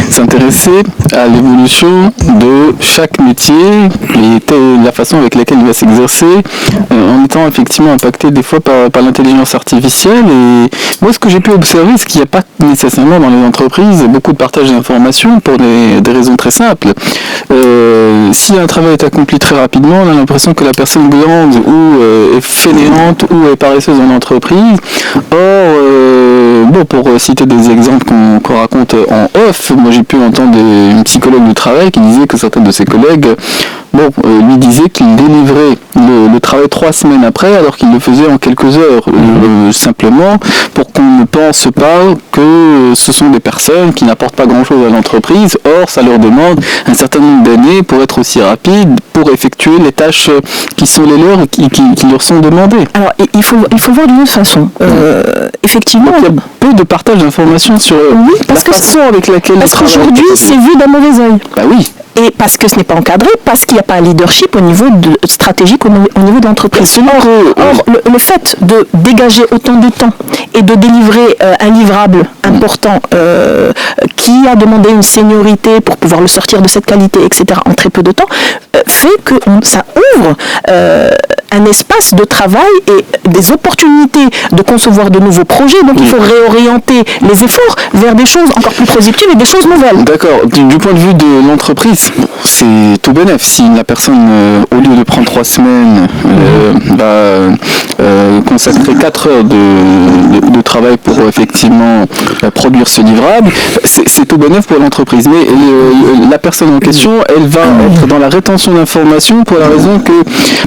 s'intéresser à l'évolution de chaque métier et la façon avec laquelle il va s'exercer, en étant effectivement impacté des fois par l'intelligence artificielle. Et moi, ce que j'ai pu observer, c'est qu'il n'y a pas nécessairement dans les entreprises beaucoup de partage d'informations pour des raisons très simples. Si un travail est accompli très rapidement, on a l'impression que la personne glande ou est fainéante ou est paresseuse en entreprise. Or, pour citer des exemples qu'on raconte en off, moi j'ai pu entendre une psychologue du travail qui disait que certains de ses collègues lui disaient qu'il délivrait le travail 3 semaines après, alors qu'il le faisait en quelques heures, simplement pour qu'on ne pense pas que ce sont des personnes qui n'apportent pas grand-chose à l'entreprise. Or, ça leur demande un certain nombre d'années pour être aussi rapide, pour effectuer les tâches qui sont les leurs et qui leur sont demandées. Alors, il faut voir d'une autre façon. Effectivement, donc, il y a peu de partage d'informations sur la façon avec laquelle parce qu'aujourd'hui, c'est vu d'un mauvais œil. Bah oui. Et parce que ce n'est pas encadré, parce qu'il n'y a pas un leadership au niveau stratégique au niveau de l'entreprise. Or, le fait de dégager autant de temps et de délivrer un livrable important qui a demandé une seniorité pour pouvoir le sortir de cette qualité, etc., en très peu de temps, fait que ça ouvre un espace de travail et des opportunités de concevoir de nouveaux projets. Donc il faut réorienter les efforts vers des choses encore plus positives et des choses nouvelles. D'accord. Du point de vue de l'entreprise, c'est tout bénef. Si la personne, au lieu de prendre 3 semaines, va consacrer 4 heures de travail pour effectivement produire ce livrable, c'est tout bénef pour l'entreprise. Mais la personne en question, elle va être dans la rétention d'informations pour la raison que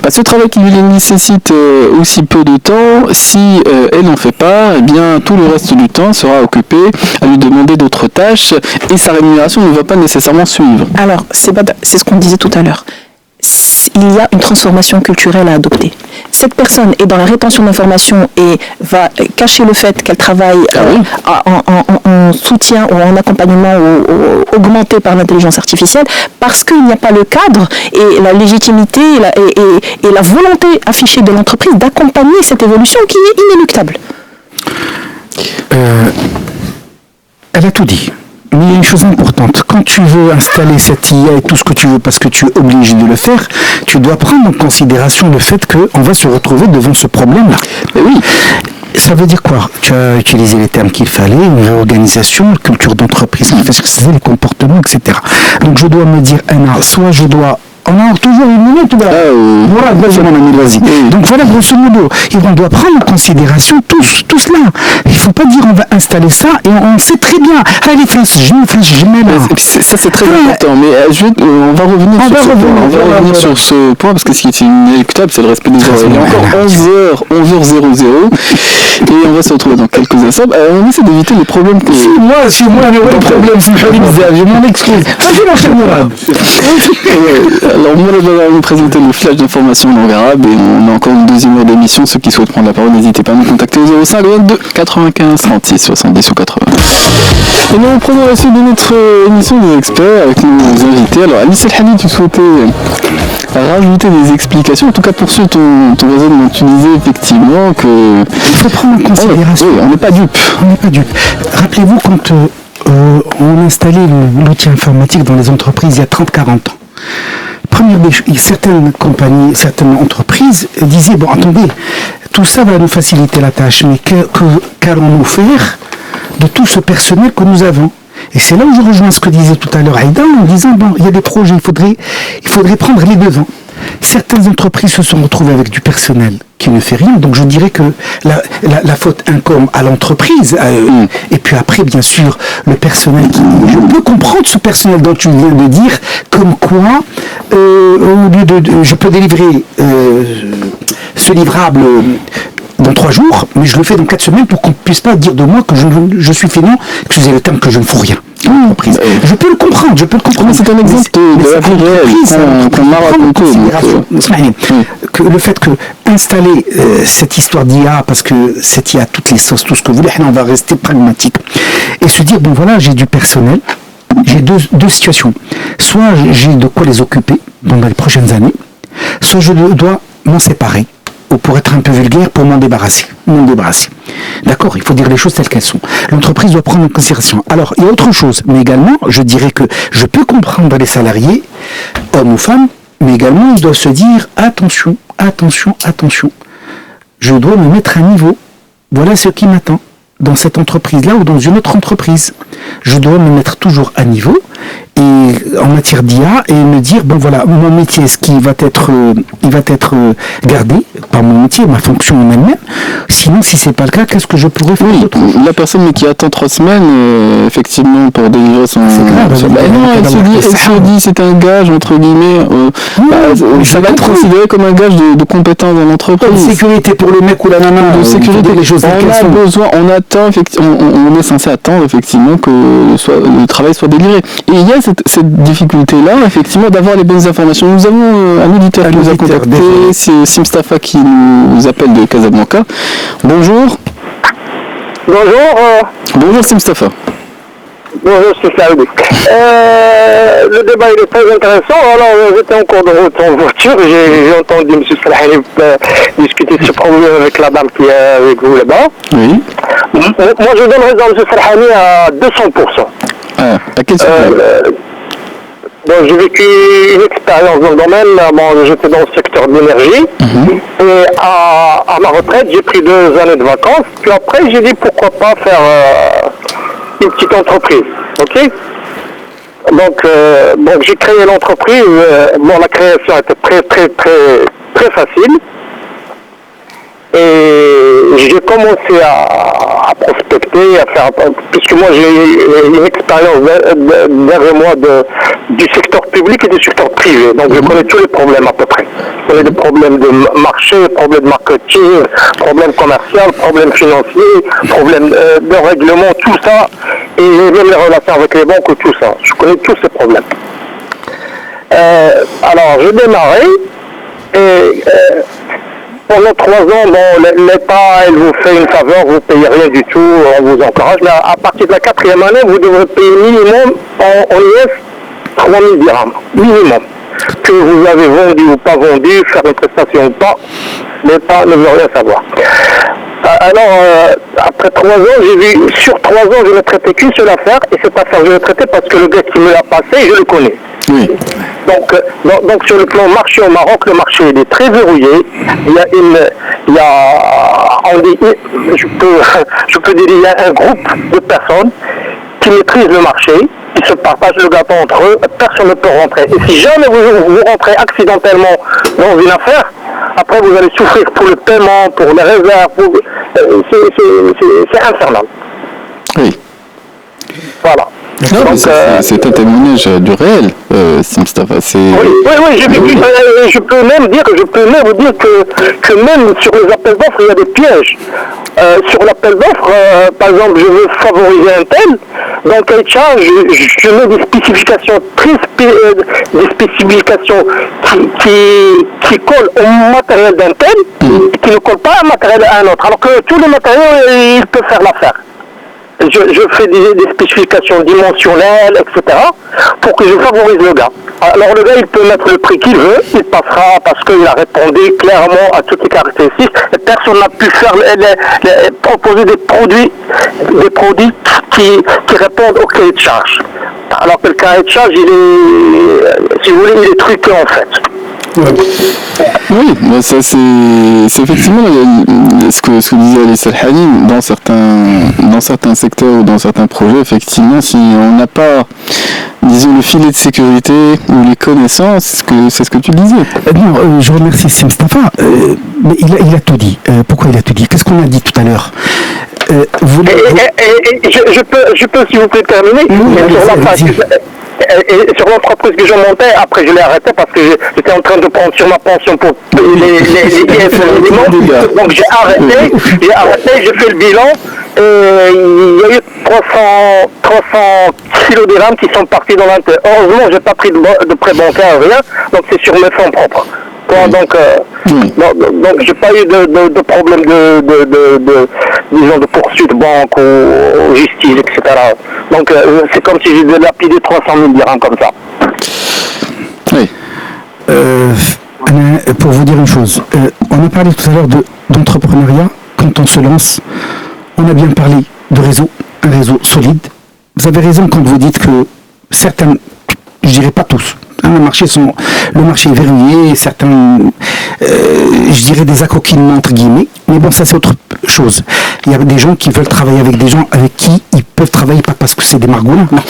ce travail qui lui nécessite aussi peu de temps, si elle n'en fait pas, eh bien tout le reste du temps sera occupé à lui demander d'autres tâches et sa rémunération ne va pas nécessairement suivre. Alors, c'est ce qu'on disait tout à l'heure. Il y a une transformation culturelle à adopter. Cette personne est dans la rétention d'informations et va cacher le fait qu'elle travaille en soutien ou en accompagnement augmenté par l'intelligence artificielle parce qu'il n'y a pas le cadre et la légitimité et la volonté affichée de l'entreprise d'accompagner cette évolution qui est inéluctable. Elle a tout dit. Mais il y a une chose importante, quand tu veux installer cette IA et tout ce que tu veux parce que tu es obligé de le faire, tu dois prendre en considération le fait qu'on va se retrouver devant ce problème-là. Mais oui. Ça veut dire quoi? Tu as utilisé les termes qu'il fallait, une réorganisation, une culture d'entreprise qui fait ce que c'est, les comportements, etc. Donc je dois me dire, soit je dois... On a toujours une minute. Voilà, vas-y. Donc voilà, grosso modo, on doit prendre en considération tout cela. Il ne faut pas dire on va installer ça et on sait très bien. Allez, je mets là. Ça c'est très important. Mais on va revenir sur ce point parce que ce qui est inéluctable, c'est le respect des heures. Il est encore 11h00 et on va se retrouver dans quelques instants. On essaie d'éviter les problèmes que... Si moi, il y aurait des problèmes, je m'en excuse. Vas-y, mon cher Mourad. Alors, moi, je vais vous présenter le flash d'information langue arabe et on a encore une deuxième heure d'émission. Ceux qui souhaitent prendre la parole, n'hésitez pas à nous contacter au 05 22 95 36 70 ou 80. Et nous reprenons la suite de notre émission des experts avec nos invités. Alors, Alice El-Hani, tu souhaitais rajouter des explications, en tout cas pour ceux ton raisonnement. Tu disais effectivement que... Il faut prendre en considération. On n'est pas dupe. Rappelez-vous quand on installait l'outil informatique dans les entreprises il y a 30-40 ans. Certaines compagnies, certaines entreprises disaient, bon attendez, tout ça va nous faciliter la tâche, mais qu'allons-nous faire de tout ce personnel que nous avons? Et c'est là où je rejoins ce que disait tout à l'heure Aïda, en disant, bon, il y a des projets, il faudrait prendre les devants. Certaines entreprises se sont retrouvées avec du personnel qui ne fait rien, donc je dirais que la faute incombe à l'entreprise, et puis après, bien sûr, le personnel je peux comprendre ce personnel dont tu viens de dire, comme quoi, au lieu je peux délivrer ce livrable dans 3 jours, mais je le fais dans 4 semaines pour qu'on ne puisse pas dire de moi que je suis fainéant, excusez le terme, que je ne fous rien. Je peux le comprendre, Mais c'est un exemple de la vie réelle qu'on m'a raconté. Que le fait que installer cette histoire d'IA, parce que cette IA a toutes les sauces, tout ce que vous voulez, on va rester pragmatique et se dire, bon voilà, j'ai du personnel, j'ai deux situations. Soit j'ai de quoi les occuper dans les prochaines années, soit je dois m'en séparer, ou pour être un peu vulgaire, pour m'en débarrasser. D'accord, il faut dire les choses telles qu'elles sont. L'entreprise doit prendre en considération. Alors, il y a autre chose, mais également, je dirais que je peux comprendre les salariés, hommes ou femmes, mais également, ils doivent se dire, attention, je dois me mettre à niveau. Voilà ce qui m'attend dans cette entreprise-là ou dans une autre entreprise. Je dois me mettre toujours à niveau et en matière d'IA et me dire, bon voilà, mon métier, est-ce qu'il va être gardé par mon métier, ma fonction en elle-même. Sinon, si c'est pas le cas, qu'est-ce que je pourrais faire d'autre ? La personne qui attend 3 semaines, effectivement, pour délivrer son... C'est grave. Elle se dit, c'est un gage, entre guillemets. Ça va être considéré comme un gage de compétence dans l'entreprise. De sécurité pour le mec ou la nana. De sécurité, les choses on est censé attendre, effectivement, que le travail soit délivré. Et il y a cette difficulté-là, effectivement, d'avoir les bonnes informations. Nous avons un auditeur qui nous a contacté, c'est Simstafa qui nous appelle de Casablanca. Bonjour. Bonjour Simstafa. Bonjour, c'est Saoudi. Le débat il est très intéressant. Alors, j'étais en cours de route en voiture, j'ai entendu M. Salahani discuter de ce problème avec la dame qui est avec vous là-bas. Oui. Moi, je donne raison à M. Salahani à 200%. À quel sujet Bon, j'ai vécu une expérience dans le domaine. Bon, j'étais dans le secteur de l'énergie. Et à ma retraite, j'ai pris 2 années de vacances. Puis après, j'ai dit pourquoi pas faire une petite entreprise. Ok. Donc j'ai créé l'entreprise. La création était très facile. Et j'ai commencé à prospecter, à faire, puisque moi j'ai une expérience derrière moi du secteur public et du secteur privé. Donc je connais tous les problèmes à peu près. Je connais des problèmes de marché, problèmes de marketing, problèmes commerciaux, problèmes financiers, problèmes de règlement, tout ça. Et même les relations avec les banques, tout ça. Je connais tous ces problèmes. Alors j'ai démarré et... pendant 3 ans, l'État, il vous fait une faveur, vous ne payez rien du tout, on vous encourage. Mais à partir de la 4e année, vous devrez payer minimum en IS 3 000 dirhams. Minimum. Que vous avez vendu ou pas vendu, faire une prestation ou pas, l'État ne veut rien savoir. Alors, après 3 ans, sur 3 ans, je n'ai traité qu'une seule affaire, et cette affaire, je l'ai traitée parce que le gars qui me l'a passé, je le connais. Oui. Donc sur le plan marché au Maroc, le marché il est très verrouillé. Je peux dire il y a un groupe de personnes qui maîtrisent le marché, qui se partagent le gâteau entre eux, personne ne peut rentrer. Et si jamais vous rentrez accidentellement dans une affaire, après vous allez souffrir pour le paiement, pour les réserves, c'est infernal. Oui. Voilà. Non, donc, c'est un témoignage du réel, Simstafa. Oui, je peux même vous dire que même sur les appels d'offres, il y a des pièges. Sur l'appel d'offres, par exemple, je veux favoriser un tel, donc HR, je mets des spécifications qui collent au matériel d'un tel, qui ne collent pas au matériel à un autre, alors que tous les matériaux, ils peuvent faire l'affaire. Je fais des spécifications dimensionnelles, etc., pour que je favorise le gars. Alors le gars, il peut mettre le prix qu'il veut, il passera parce qu'il a répondu clairement à toutes les caractéristiques, et personne n'a pu faire proposer des produits qui répondent au cahier de charge. Alors que le cahier de charge, si vous voulez, il est truqué en fait. Oui, mais ça c'est effectivement ce que disait Ali Salhani, dans certains secteurs ou dans certains projets, effectivement, si on n'a pas, disons, le filet de sécurité ou les connaissances, c'est ce que tu disais. Non, je remercie Mustafa, mais il a tout dit. Pourquoi il a tout dit? Qu'est-ce qu'on a dit tout à l'heure? Je peux, s'il vous plaît, terminer. Sur l'entreprise que je montais, après je l'ai arrêté parce que j'étais en train de prendre sur ma pension pour payer les donc j'ai arrêté, j'ai fait le bilan, et il y a eu 300 kilos d'irham qui sont partis dans l'intérieur. Heureusement, j'ai pas pris de prêt bancaire, rien, donc c'est sur mes fonds propres. Donc j'ai pas eu de problème disons, de poursuite banque ou justice, etc. Donc c'est comme si j'ai lapidé 300 000 dirhams comme ça. Oui. Pour vous dire une chose, on a parlé tout à l'heure d'entrepreneuriat. Quand on se lance, on a bien parlé de réseau, un réseau solide. Vous avez raison quand vous dites que certains, je dirais pas tous, le marché est verrouillé, certains, je dirais des accoquinements entre guillemets, mais bon, ça c'est autre chose. Il y a des gens qui veulent travailler avec des gens avec qui ils peuvent travailler, pas parce que c'est des margoulins, non,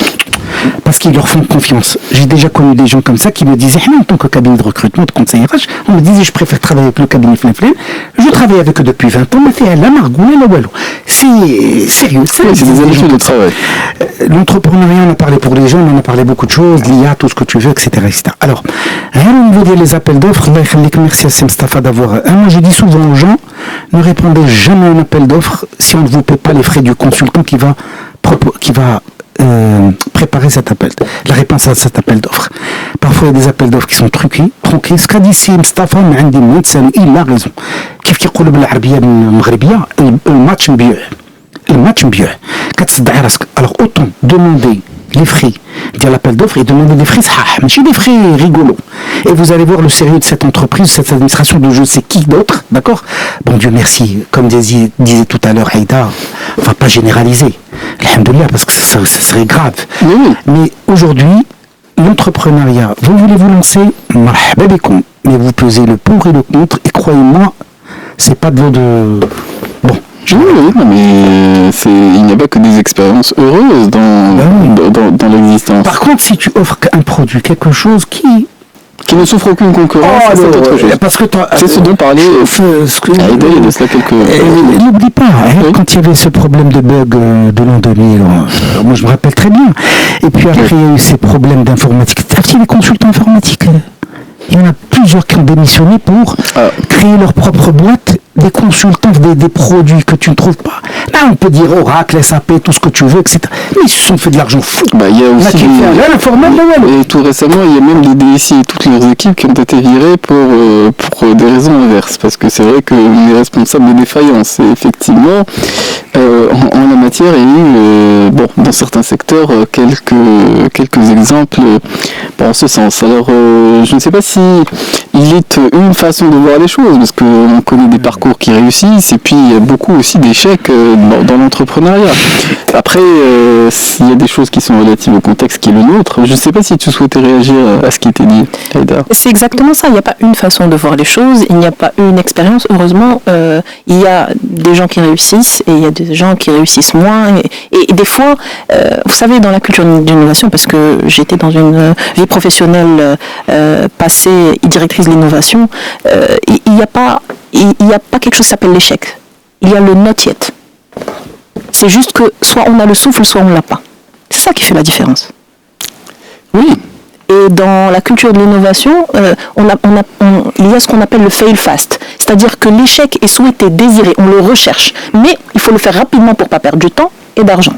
parce qu'ils leur font confiance. J'ai déjà connu des gens comme ça qui me disaient, en tant que cabinet de recrutement, de conseil RH, on me disait, je préfère travailler avec le cabinet Flin-Flin, je travaille avec eux depuis 20 ans, mais c'est la margoula, la wallo. C'est sérieux, c'est des habitudes de travail. L'entrepreneuriat, on a parlé pour les jeunes, on a parlé beaucoup de choses, l'IA, tout ce que tu veux, etc. Alors, au niveau des appels d'offres, merci à Mustafa d'avoir. Moi, je dis souvent aux gens, ne répondez jamais à un appel d'offres si on ne vous paie pas les frais du consultant qui va préparer cet appel, la réponse à cet appel d'offres. Parfois, il y a des appels d'offres qui sont truqués. Ce qu'a dit ici Mustafa, il a raison. كيف كيقولوا بالعربية المغربية الماتش مبيوع. الماتش مبيوع. كتصدعي راسك. Alors autant demander les frais de l'appel d'offres et demander des frais صحاح, ماشي des frais rigolos. Et vous allez voir le sérieux de cette entreprise, cette administration de je sais qui d'autre, d'accord? Bon Dieu merci, comme disait tout à l'heure Haïda, on va pas généraliser. Alhamdoulilah, parce que ça serait grave. Oui. Mais aujourd'hui, l'entrepreneuriat, vous voulez vous lancer, marhaba bikoum, mais vous pesez le pour et le contre, et croyez-moi, c'est pas de l'eau de... Bon. Oui, mais il n'y a pas que des expériences heureuses dans l'existence. Par contre, si tu offres un produit, quelque chose qui ne souffre aucune concurrence, c'est autre chose. Parce que c'est ce dont parlait Aïda il y a de cela quelques... N'oublie pas, quand il y avait ce problème de bug de l'an 2000, moi je me rappelle très bien, et puis après il y a eu ces problèmes d'informatique. Tu sais, les consultants informatiques, il y en a plusieurs qui ont démissionné pour créer leur propre boîte, des consultants, des produits que tu ne trouves pas. Là, on peut dire Oracle, SAP, tout ce que tu veux, etc. Mais ils se sont fait de l'argent fou. Il y a aussi et tout récemment, il y a même des DSI et toutes leurs équipes qui ont été virées pour des raisons inverses. Parce que c'est vrai qu'on est responsable de défaillances. Et effectivement, en la matière, il y a eu, dans certains secteurs, quelques exemples en ce sens. Alors, je ne sais pas si il est une façon de voir les choses, parce qu'on connaît des parcours qui réussissent, et puis il y a beaucoup aussi d'échecs dans l'entrepreneuriat. Après, il y a des choses qui sont relatives au contexte qui est le nôtre. Je ne sais pas si tu souhaitais réagir à ce qui était dit, Haïda. C'est exactement ça, il n'y a pas une façon de voir les choses, il n'y a pas une expérience. Heureusement, il y a des gens qui réussissent, et il y a des gens qui réussissent moins, et des fois, vous savez, dans la culture d'innovation, parce que j'étais dans une vie professionnelle passée, directrice de l'innovation, il n'y a pas quelque chose qui s'appelle l'échec. Il y a le not yet. C'est juste que soit on a le souffle, soit on ne l'a pas. C'est ça qui fait la différence. Oui. Et dans la culture de l'innovation, il y a ce qu'on appelle le fail fast. C'est-à-dire que l'échec est souhaité, désiré, on le recherche. Mais il faut le faire rapidement pour ne pas perdre du temps et d'argent.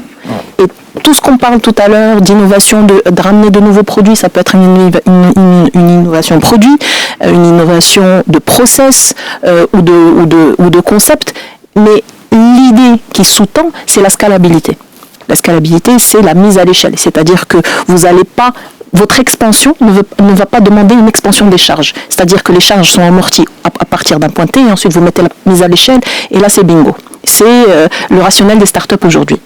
Et tout ce qu'on parle tout à l'heure d'innovation, de ramener de nouveaux produits, ça peut être une innovation produit, une innovation de process ou de concept. Mais l'idée qui sous-tend, c'est la scalabilité. La scalabilité, c'est la mise à l'échelle. C'est-à-dire que vous n'allez pas... Votre expansion ne va pas demander une expansion des charges. C'est-à-dire que les charges sont amorties à partir d'un point T et ensuite vous mettez la mise à l'échelle et là c'est bingo. C'est le rationnel des startups aujourd'hui.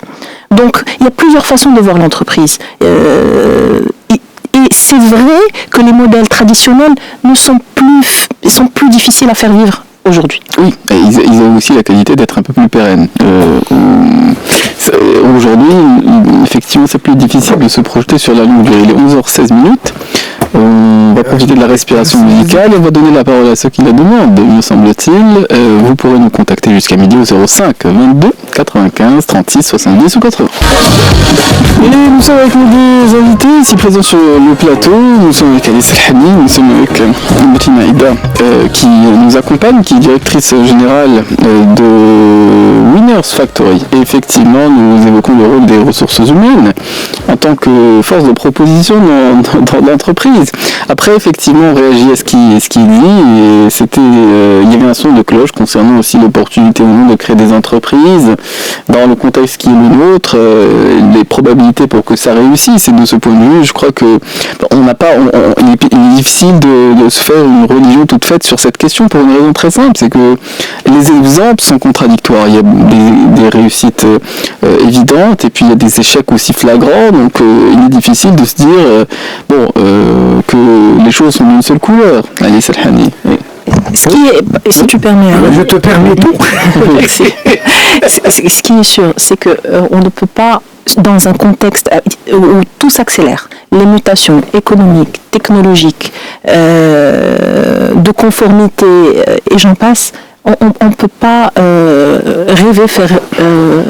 Donc il y a plusieurs façons de voir l'entreprise. Et c'est vrai que les modèles traditionnels ne sont plus sont plus difficiles à faire vivre aujourd'hui. Oui, et ils ont aussi la qualité d'être un peu plus pérennes. Aujourd'hui, effectivement, c'est plus difficile de se projeter sur la longue durée. Il est 11h16. On va profiter de la respiration musicale et on va donner la parole à ceux qui la demandent, me semble-t-il. Vous pourrez nous contacter jusqu'à midi au 05 22 95 36 70 ou 80. Et nous sommes avec nos deux invités ici présents sur le plateau. Nous sommes avec Alice Elhani, nous sommes avec Bettina Ida qui nous accompagne, qui est directrice générale de Winners Factory. Et effectivement, nous évoquons le rôle des ressources humaines en tant que force de proposition dans l'entreprise. Après, effectivement, on réagit à ce qu'il dit, et c'était, il y avait un son de cloche concernant aussi l'opportunité ou non de créer des entreprises dans le contexte qui est le nôtre, les probabilités pour que ça réussisse. Et de ce point de vue, je crois que il est difficile de se faire une religion toute faite sur cette question pour une raison très simple, c'est que les exemples sont contradictoires. Il y a des réussites évidentes, et puis il y a des échecs aussi flagrants, donc il est difficile de se dire que les choses sont d'une seule couleur. Allez, Selhani. Et si tu permets, je te permets tout. Ce qui est sûr, c'est que on ne peut pas, dans un contexte où tout s'accélère, les mutations économiques, technologiques, de conformité, et j'en passe, on ne peut pas rêver faire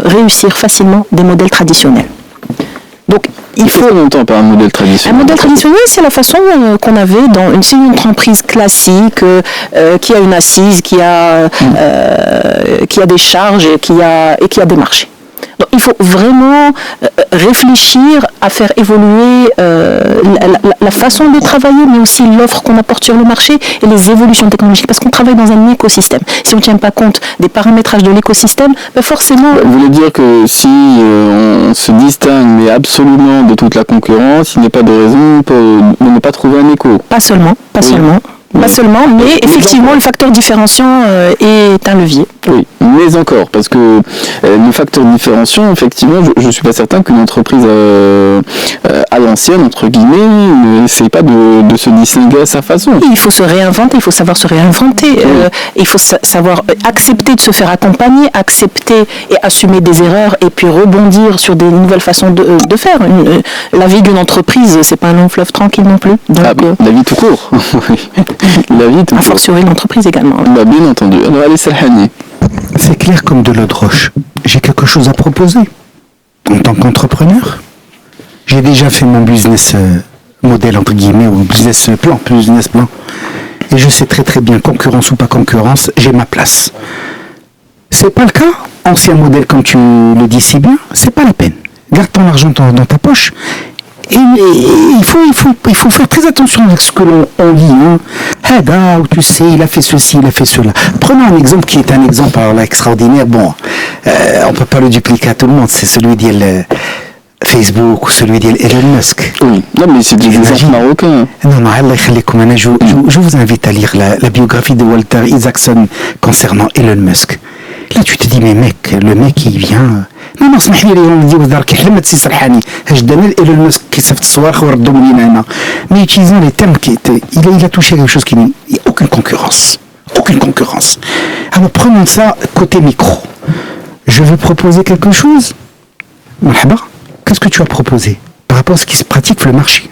réussir facilement des modèles traditionnels. Donc, il faut. Qu'est-ce qu'on entend par un modèle traditionnel ? Un modèle traditionnel, c'est la façon qu'on avait dans une entreprise classique qui a une assise, qui a des charges et qui a des marchés. Donc, il faut vraiment réfléchir à faire évoluer la façon de travailler, mais aussi l'offre qu'on apporte sur le marché et les évolutions technologiques, parce qu'on travaille dans un écosystème. Si on ne tient pas compte des paramétrages de l'écosystème, ben forcément... Vous voulez dire que si on se distingue, mais absolument de toute la concurrence, il n'y a pas de raison de ne pas trouver un écho. Pas seulement. Pas seulement, mais effectivement, le facteur différenciant est un levier. Oui, mais encore, parce que le facteur différenciant, effectivement, je ne suis pas certain qu'une entreprise à l'ancienne, entre guillemets, n'essaie pas de se distinguer à sa façon. Il faut se réinventer, il faut savoir se réinventer, il faut savoir accepter de se faire accompagner, accepter et assumer des erreurs, et puis rebondir sur des nouvelles façons de faire. La vie d'une entreprise, c'est pas un long fleuve tranquille non plus. Donc, la vie tout court. La vie tout court. A fortiori l'entreprise également. Bah, bien entendu. Alors allez, Selhani. C'est clair comme de l'eau de roche. J'ai quelque chose à proposer. En tant qu'entrepreneur, j'ai déjà fait mon business modèle, entre guillemets, ou business plan. Et je sais très très bien, concurrence ou pas concurrence, j'ai ma place. C'est pas le cas. Ancien modèle, comme tu le dis si bien, c'est pas la peine. Garde ton argent dans ta poche. Et il faut faire très attention avec ce que l'on lit. Hada, tu sais, il a fait ceci, il a fait cela. Prenons un exemple qui est un exemple alors là, extraordinaire. Bon, on ne peut pas le dupliquer à tout le monde. C'est celui d'Elon Facebook ou celui d'Elon Musk. Oui, non, mais c'est des exemples marocains. Non, je vous invite à lire la biographie de Walter Isaacson concernant Elon Musk. Là, tu te dis, mais mec, le mec, il vient... Non, اسمح لي اليوم نديو دارك حلمت سي سرحاني هجدنا ايلون ماسك كيصيفط الصواريخ وردهم لينا هنا mais utilisant les termes il a touché quelque chose qui il n'y a aucune concurrence alors prenons ça côté micro. Je veux proposer quelque chose. Marhaba, qu'est-ce que tu as proposé par rapport à ce qui se pratique sur le marché?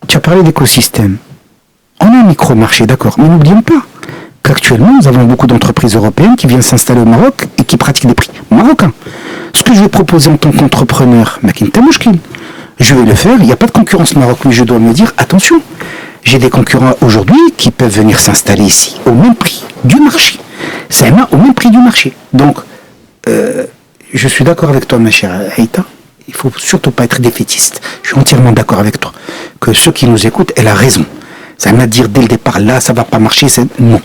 Tu as parlé d'écosystème. On a un micro-marché, d'accord, mais n'oublions pas qu'actuellement, nous avons beaucoup d'entreprises européennes qui viennent s'installer au Maroc et qui pratiquent des prix marocains. Ce que je vais proposer en tant qu'entrepreneur, je vais le faire, il n'y a pas de concurrence Maroc, mais je dois me dire, attention, j'ai des concurrents aujourd'hui qui peuvent venir s'installer ici, au même prix du marché. C'est au même prix du marché. Donc, je suis d'accord avec toi, ma chère Aïta, il ne faut surtout pas être défaitiste. Je suis entièrement d'accord avec toi, que ceux qui nous écoutent, elle a raison. Ça veut dire dès le départ, là, ça ne va pas marcher. Non,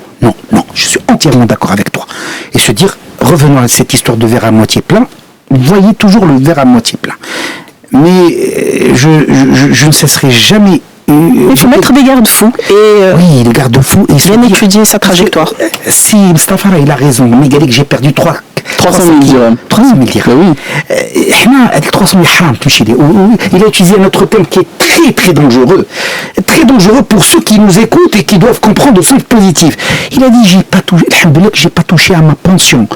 je suis entièrement d'accord avec toi. Et se dire, revenons à cette histoire de verre à moitié plein, voyez toujours le verre à moitié plein. Mais je ne cesserai jamais Il faut mettre des garde-fous et oui, les garde-fous. bien étudier sa trajectoire. Si Mustafa il a raison, mais il a dit que j'ai perdu 300 000 dirhams. 300 000 dirhams. Oui. 300 000 haram, il a utilisé un autre terme qui est très très dangereux. Très dangereux pour ceux qui nous écoutent et qui doivent comprendre au sens positif. Il a dit, j'ai pas touché à ma pension.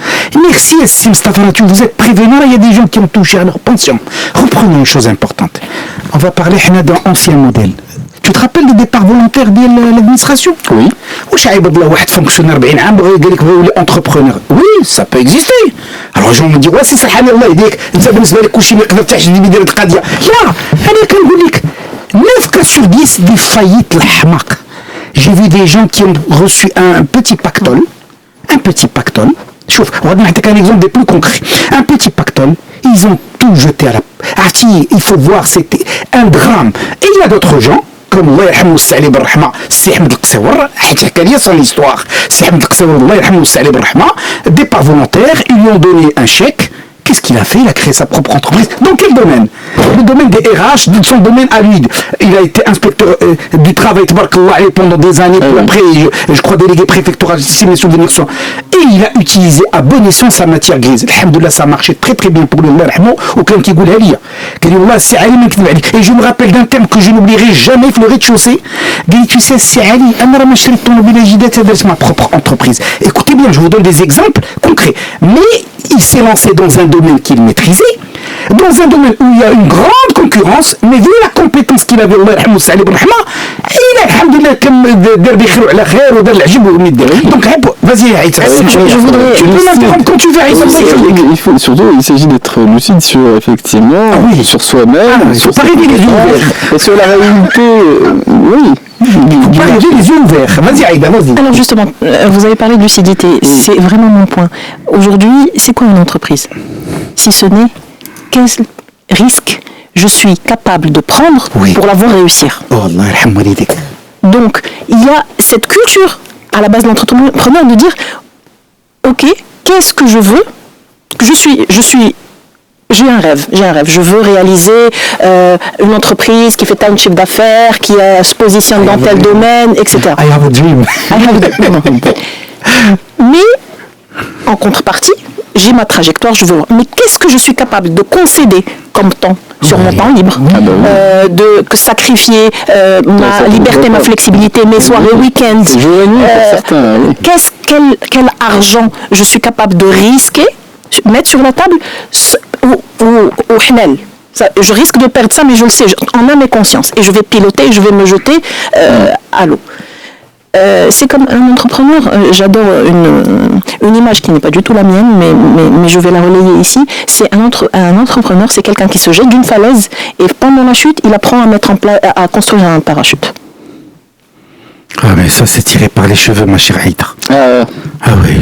Merci, Mustafa, vous êtes prévenant, il y a des gens qui ont touché à leur pension. Reprenons une chose importante. On va parler d'un ancien modèle. Tu te rappelles des départs volontaires de l'administration? Oui. Ou fonctionnaire entrepreneur? Oui, ça peut exister. Alors les gens me disent, ouais, c'est ça, il dit, là, 9 cas sur 10 des faillites, j'ai vu des gens qui ont reçu un petit pactole. On va donner un exemple des plus concrets. Un petit pactole, ils ont tout jeté à la... il faut voir, c'était un drame. Et il y a d'autres gens, comme Allah yarhamou Sa'ali Barrahma, c'est Ahmed Al-Qsawar, حكى son histoire. C'est Ahmed Al-Qsawar, Allah yarhamou Sa'ali Barrahma, départ volontaire, ils lui ont donné un chèque. Qu'est-ce qu'il a fait? Il a créé sa propre entreprise. Dans quel domaine? Le domaine des RH, son domaine à lui. Il a été inspecteur du travail pendant des années, puis après, je crois délégué préfectoral, si mes souvenirs sont. Et il a utilisé à bon escient sa matière grise. Alhamdoulilah, ça a marché très très bien pour lui. Aucun qui goulait à lire. Et je me rappelle d'un terme que je n'oublierai jamais, le rez-de-chaussée. Tu sais, c'est Ali, c'est ma propre entreprise. Écoutez bien, je vous donne des exemples concrets. Mais il s'est lancé dans un domaine qu'il maîtrisait, dans un domaine où il y a une grande concurrence, mais vu la compétence qu'il avait, Allah yarhamou Sa'ali Barrahma, il a, alhamdoulilah, comme donc, vas-y, Aïssa. Je voudrais... Tu peux m'interrompre quand tu veux, Aïssa. Il faut, surtout, il s'agit d'être lucide sur, effectivement, sur soi-même, il faut pas rêver les yeux ouverts. Et sur la réalité, oui. Il ne faut pas rêver les yeux ouverts. Vas-y, Aïda, vas-y. Alors justement, vous avez parlé de lucidité. C'est vraiment mon point. Aujourd'hui, c'est quoi une entreprise? Si ce n'est quel risque je suis capable de prendre pour la voir réussir. Oh, Allah yarhamou walidik. Donc, il y a cette culture à la base de l'entrepreneur de dire, ok, qu'est-ce que je veux? J'ai un rêve, je veux réaliser une entreprise qui fait tel chiffre d'affaires, qui se positionne dans tel domaine, etc. I have a dream. Mais, en contrepartie, j'ai ma trajectoire, je veux voir. Mais qu'est-ce que je suis capable de concéder comme temps sur mon temps libre, de sacrifier ma liberté, ma flexibilité, mes soirées, week-ends. Quel argent je suis capable de risquer, mettre sur la table au HNL. Je risque de perdre ça, mais je le sais, en âme et conscience. Et je vais piloter, je vais me jeter à l'eau. C'est comme un entrepreneur, j'adore une image qui n'est pas du tout la mienne, mais je vais la relayer ici. C'est un entrepreneur, c'est quelqu'un qui se jette d'une falaise et pendant la chute, il apprend à construire un parachute. Ah mais ça c'est tiré par les cheveux, ma chère Aïda. Ah oui,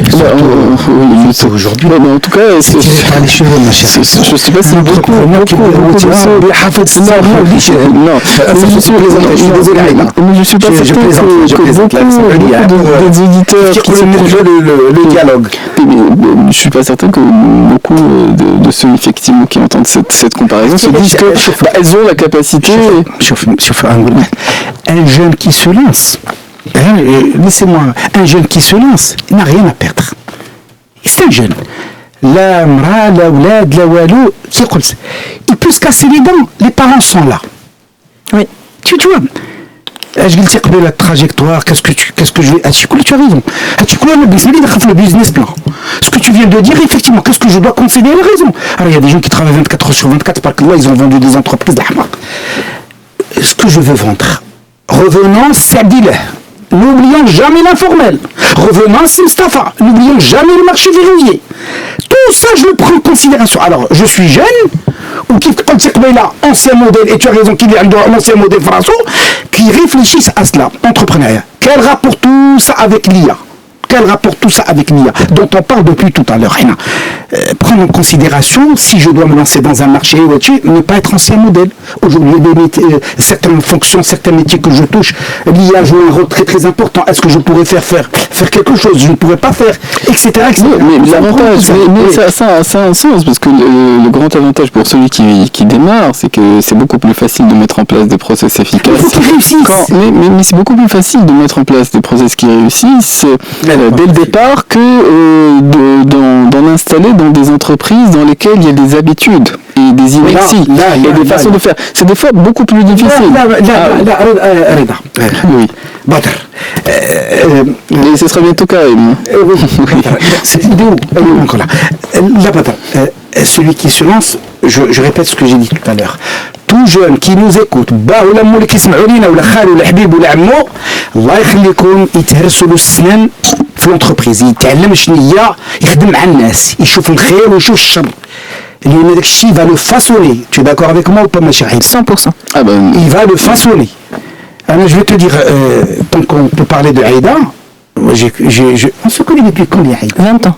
surtout aujourd'hui. En tout cas, c'est tiré par les cheveux, ma chère. Je sais pas si beaucoup je suis pas je suis pas certain que beaucoup de ceux effectivement qui entendent cette comparaison se disent que elles ont la capacité. Un jeune qui se lance. Laissez-moi, un jeune qui se lance, il n'a rien à perdre. C'est un jeune. La mra, la oulad, la walou, il peut se casser les dents, les parents sont là. Oui. Tu vois, je vais dire la trajectoire, qu'est-ce que je vais. Tu as raison. Le business plan. Ce que tu viens de dire, effectivement, qu'est-ce que je dois concéder à la raison. Alors il y a des gens qui travaillent 24 heures sur 24 parce que là, ils ont vendu des entreprises d'Ahmar. Ce que je veux vendre. Revenons, Sadilah. N'oublions jamais l'informel. Revenons, c'est Mustafa. N'oublions jamais le marché verrouillé. Tout ça, je le prends en considération. Alors, je suis jeune, ou qui, quand c'est là, ancien modèle, et tu as raison qu'il y a l'ancien modèle français, qui réfléchissent à cela. Entrepreneuriat. Quel rapport tout ça avec l'IA? Quel rapport tout ça avec l'IA dont on parle depuis tout à l'heure? Prendre en considération, si je dois me lancer dans un marché, ne pas être ancien modèle. Aujourd'hui, certaines fonctions, certains métiers que je touche, l'IA joue un rôle très très important. Est-ce que je pourrais faire quelque chose? Je ne pourrais pas faire, etc. Mais l'avantage, ça a un sens, parce que le grand avantage pour celui qui démarre, c'est que c'est beaucoup plus facile de mettre en place des process efficaces. Mais c'est beaucoup plus facile de mettre en place des process qui réussissent dès le départ que d'en installer dans des entreprises dans lesquelles il y a des habitudes et des inerties et des façons de faire. C'est des fois beaucoup plus difficile. Oui. Et ce sera bientôt Karim. Cette vidéo, encore là. Celui qui se lance, je répète ce que j'ai dit tout à l'heure. Tout jeune qui nous écoute, ولا مو اللي كيسمعوا لينا ولا خالو ولا حبيب ولا عمو، الله يخليكم يتهرسوا له السنان في الانتربريز، يتعلم شنو هي يخدم مع الناس، يشوف الخير ويشوف الشر. لأن داك الشيء va le façonner. Tu es d'accord avec moi ou pas, ماشي حبيب؟ 100%. Il va le façonner. Alors, je vais te dire, tant qu'on peut parler de Aïda, on se connaît depuis combien, Aïda? 20 ans.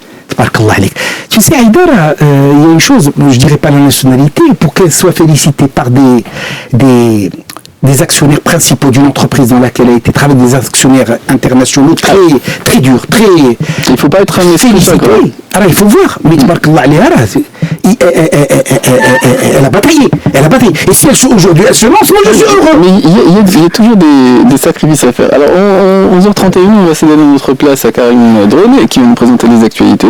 Tu sais, Aïda, il y a une chose, je dirais pas la nationalité, pour qu'elle soit félicitée par des actionnaires principaux d'une entreprise dans laquelle elle a été travaillée, des actionnaires internationaux très durs, très... Il ne faut pas être un félicité. Alors, il faut voir, mais elle a bataillé. Et si aujourd'hui elle se lance, moi je suis heureux. Mais il y a toujours des sacrifices à faire. Alors, 11h31, on va céder notre place à Karim Droné qui va nous présenter les actualités.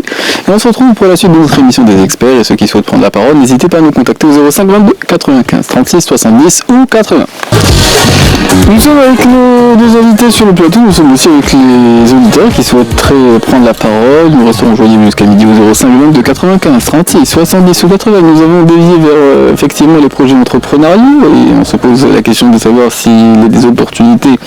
Et on se retrouve pour la suite de notre émission des experts. Et ceux qui souhaitent prendre la parole, n'hésitez pas à nous contacter au 05 22 95 36 70 ou 80. Nous sommes avec nos deux invités sur le plateau, nous sommes aussi avec les auditeurs qui souhaiteraient prendre la parole. Nous resterons joignables jusqu'à midi au 05 22 95 36 70 ou 80. Nous avons dévié vers effectivement les projets entrepreneuriaux et on se pose la question de savoir s'il y a des opportunités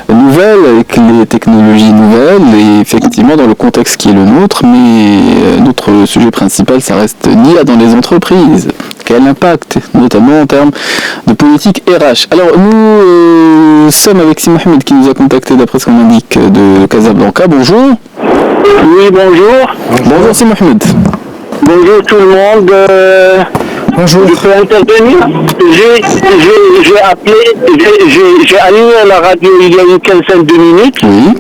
nouvelles avec les technologies nouvelles et effectivement dans le contexte qui est le nôtre, mais notre sujet principal ça reste l'IA dans les entreprises. Quel impact, notamment en termes de politique RH. Alors nous sommes avec Si Mohamed qui nous a contacté d'après ce qu'on indique de Casablanca. Bonjour. Oui, bonjour. Bonjour Si Mohamed. Bonjour tout le monde. Bonjour. Je peux intervenir? J'ai appelé, j'ai allumé la radio il y a une quinzaine de minutes. Oui.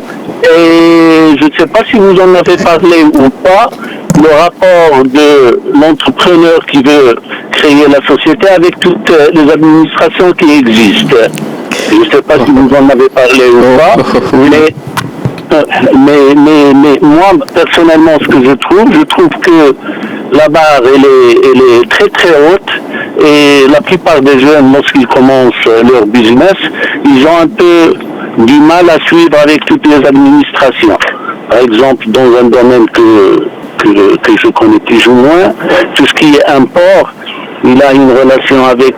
Et je ne sais pas si vous en avez parlé ou pas, le rapport de l'entrepreneur qui veut créer la société avec toutes les administrations qui existent. Je ne sais pas si vous en avez parlé ou pas, mais moi, personnellement, ce que je trouve que la barre, elle est très très haute et la plupart des jeunes, lorsqu'ils commencent leur business, ils ont un peu du mal à suivre avec toutes les administrations. Par exemple, dans un domaine que je connais plus ou moins, tout ce qui est import, il a une relation avec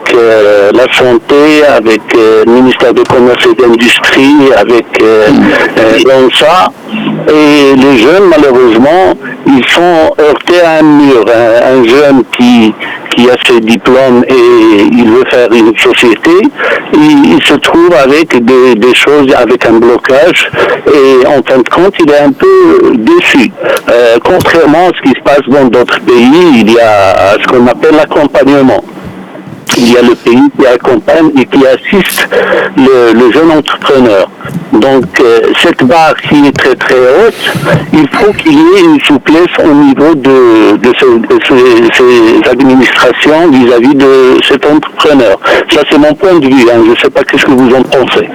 la santé, avec le ministère de Commerce et d'Industrie, avec l'ONSA. Et les jeunes, malheureusement, ils sont heurtés à un mur. Un jeune qui a ses diplômes et il veut faire une société, il se trouve avec des choses, avec un blocage et en fin de compte, il est un peu déçu. Contrairement à ce qui se passe dans d'autres pays, il y a ce qu'on appelle l'accompagnement. Il y a le pays qui accompagne et qui assiste le jeune entrepreneur. Donc, cette barre qui est très très haute, il faut qu'il y ait une souplesse au niveau de ces administrations vis-à-vis de cet entrepreneur. Ça, c'est mon point de vue. Je ne sais pas qu'est-ce que vous en pensez.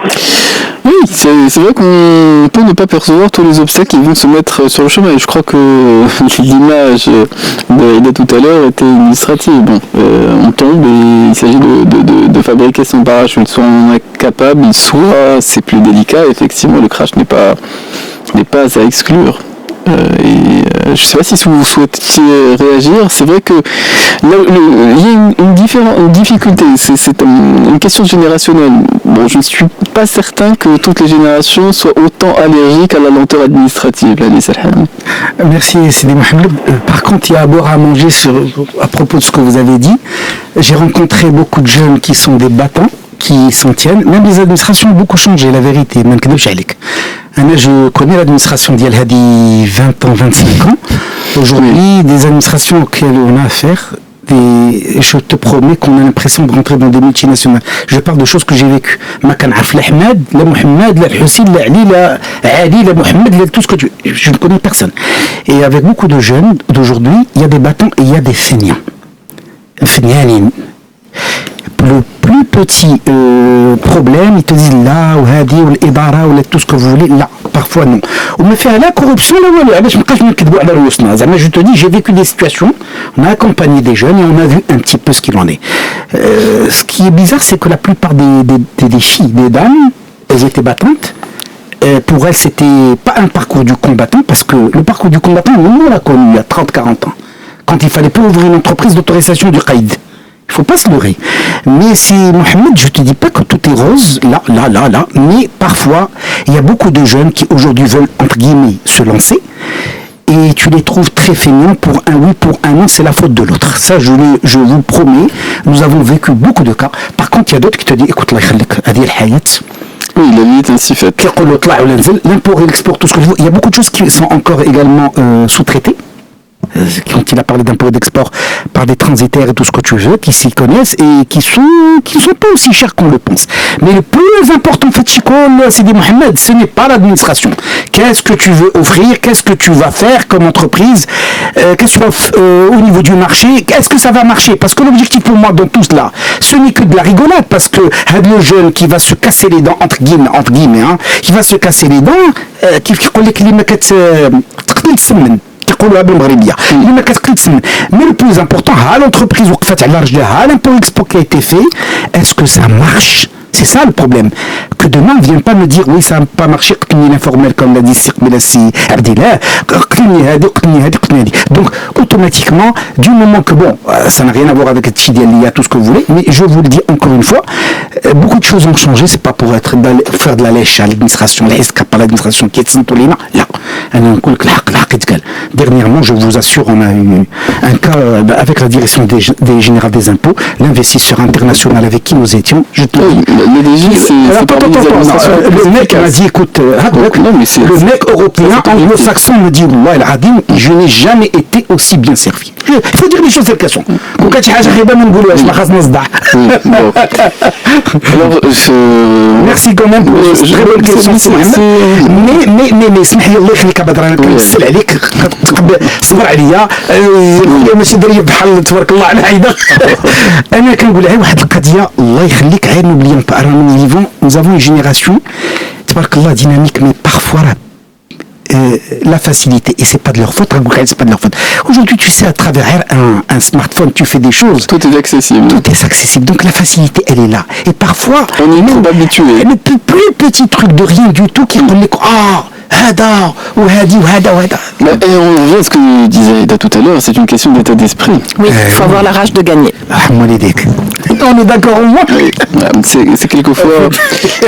Oui, c'est vrai qu'on peut ne pas percevoir tous les obstacles qui vont se mettre sur le chemin. Et je crois que l'image de tout à l'heure était illustrative. Bon, on tombe et il s'agit de fabriquer son parachute. Soit on est capable, soit c'est plus délicat. Effectivement, le crash n'est pas à exclure. Je ne sais pas si vous souhaitiez réagir. C'est vrai que il y a une difficulté. C'est une question générationnelle. Bon, je ne suis pas certain que toutes les générations soient autant allergiques à la lenteur administrative. Merci Sidi Mohamed. Par contre, il y a à boire à manger à propos de ce que vous avez dit. J'ai rencontré beaucoup de jeunes qui sont des battants, qui s'en tiennent. Même les administrations ont beaucoup changé, la vérité. Je connais l'administration d'Yal Hadi 20 ans, 25 ans. Aujourd'hui, des administrations auxquelles on a affaire, je te promets qu'on a l'impression de rentrer dans des multinationales. Je parle de choses que j'ai vécues. Ma kan arf la Ahmed, la Mohamed, la Hussein, la Ali, la Ali, la Mohamed, tout ce que tu... Je ne connais personne. Et avec beaucoup de jeunes d'aujourd'hui, il y a des battants et il y a des feignants. Feignanines. Le plus petit problème, ils te disent là, ou hadi, ou l'idara, ou tout ce que vous voulez. Là, parfois non. On me fait la corruption, là, je te dis, j'ai vécu des situations, on a accompagné des jeunes et on a vu un petit peu ce qu'il en est. Ce qui est bizarre, c'est que la plupart des filles, des dames, elles étaient battantes. Pour elles, c'était pas un parcours du combattant, parce que le parcours du combattant, nous, on l'a connu il y a 30-40 ans. Quand il fallait pas ouvrir une entreprise d'autorisation du Qaïd. Il ne faut pas se leurrer. Mais si, Mohamed, je ne te dis pas que tout est rose, là, mais parfois, il y a beaucoup de jeunes qui aujourd'hui veulent, entre guillemets, se lancer, et tu les trouves très feignants pour un oui, pour un non, c'est la faute de l'autre. Ça, je vous promets, nous avons vécu beaucoup de cas. Par contre, il y a d'autres qui te disent, écoute, là, oui, la vie est ainsi faite. L'import et l'export, tout ce que je veux. Il y a beaucoup de choses qui sont encore également sous-traitées. Quand il a parlé d'import et d'export par des transitaires et tout ce que tu veux, qui s'y connaissent et qui sont pas aussi chers qu'on le pense. Mais le plus important, fait Sidi Mohamed, ce n'est pas l'administration. Qu'est-ce que tu veux offrir? Qu'est-ce que tu vas faire comme entreprise? Qu'est-ce que tu vas au niveau du marché? Est-ce que ça va marcher? Parce que l'objectif pour moi dans tout cela, ce n'est que de la rigolade, parce que le jeune qui va se casser les dents, entre guillemets, hein, qui va se casser les dents, qui يقول لك اللي ما تقتل السمن. Mais le plus important, l'entreprise l'impôt export qui a été fait, est-ce que ça marche? C'est ça le problème. Que demain, ne vienne pas me dire oui, ça n'a pas marché, l'informel, comme l'a dit Sirk Belassi Abdillah. Donc, automatiquement, du moment que, bon, ça n'a rien à voir avec Tidialia, tout ce que vous voulez, mais je vous le dis encore une fois, beaucoup de choses ont changé, c'est pas pour faire de la lèche à l'administration, pas l'administration qui est Santolina, là. Dernièrement, je vous assure, on a eu un cas avec la direction des générales des impôts, l'investisseur international avec qui nous étions, je te dis. Le DG, le mec m'a dit, écoute, le mec européen, anglo-saxon me dit, je n'ai jamais été aussi bien servi. Il faut dire les choses telles qu'elles sont. Merci quand même pour cette très bonne question. Mais اسمح لي الله يخليك عبد الرحمن كنسل عليك صبر عليا خويا ماشي دري بحال تبارك الله على عيده انا كنقول لها واحد القضيه الله يخليك عير نوبليون با رانا فيفون nous avons une génération تبارك الله dynamique mais parfois la facilité, et c'est pas de leur faute, c'est pas de leur faute. Aujourd'hui, tu sais, à travers un smartphone, tu fais des choses. Tout est accessible. Donc la facilité, elle est là. Et parfois, on est même habitué. Le plus petit truc de rien du tout qui remet هذا وهذه وهذا وهذا. Et on revient à ce que disait Aïda tout à l'heure, c'est une question d'état d'esprit. Oui, il faut avoir la rage de gagner. On est d'accord au moins. Oui. C'est quelquefois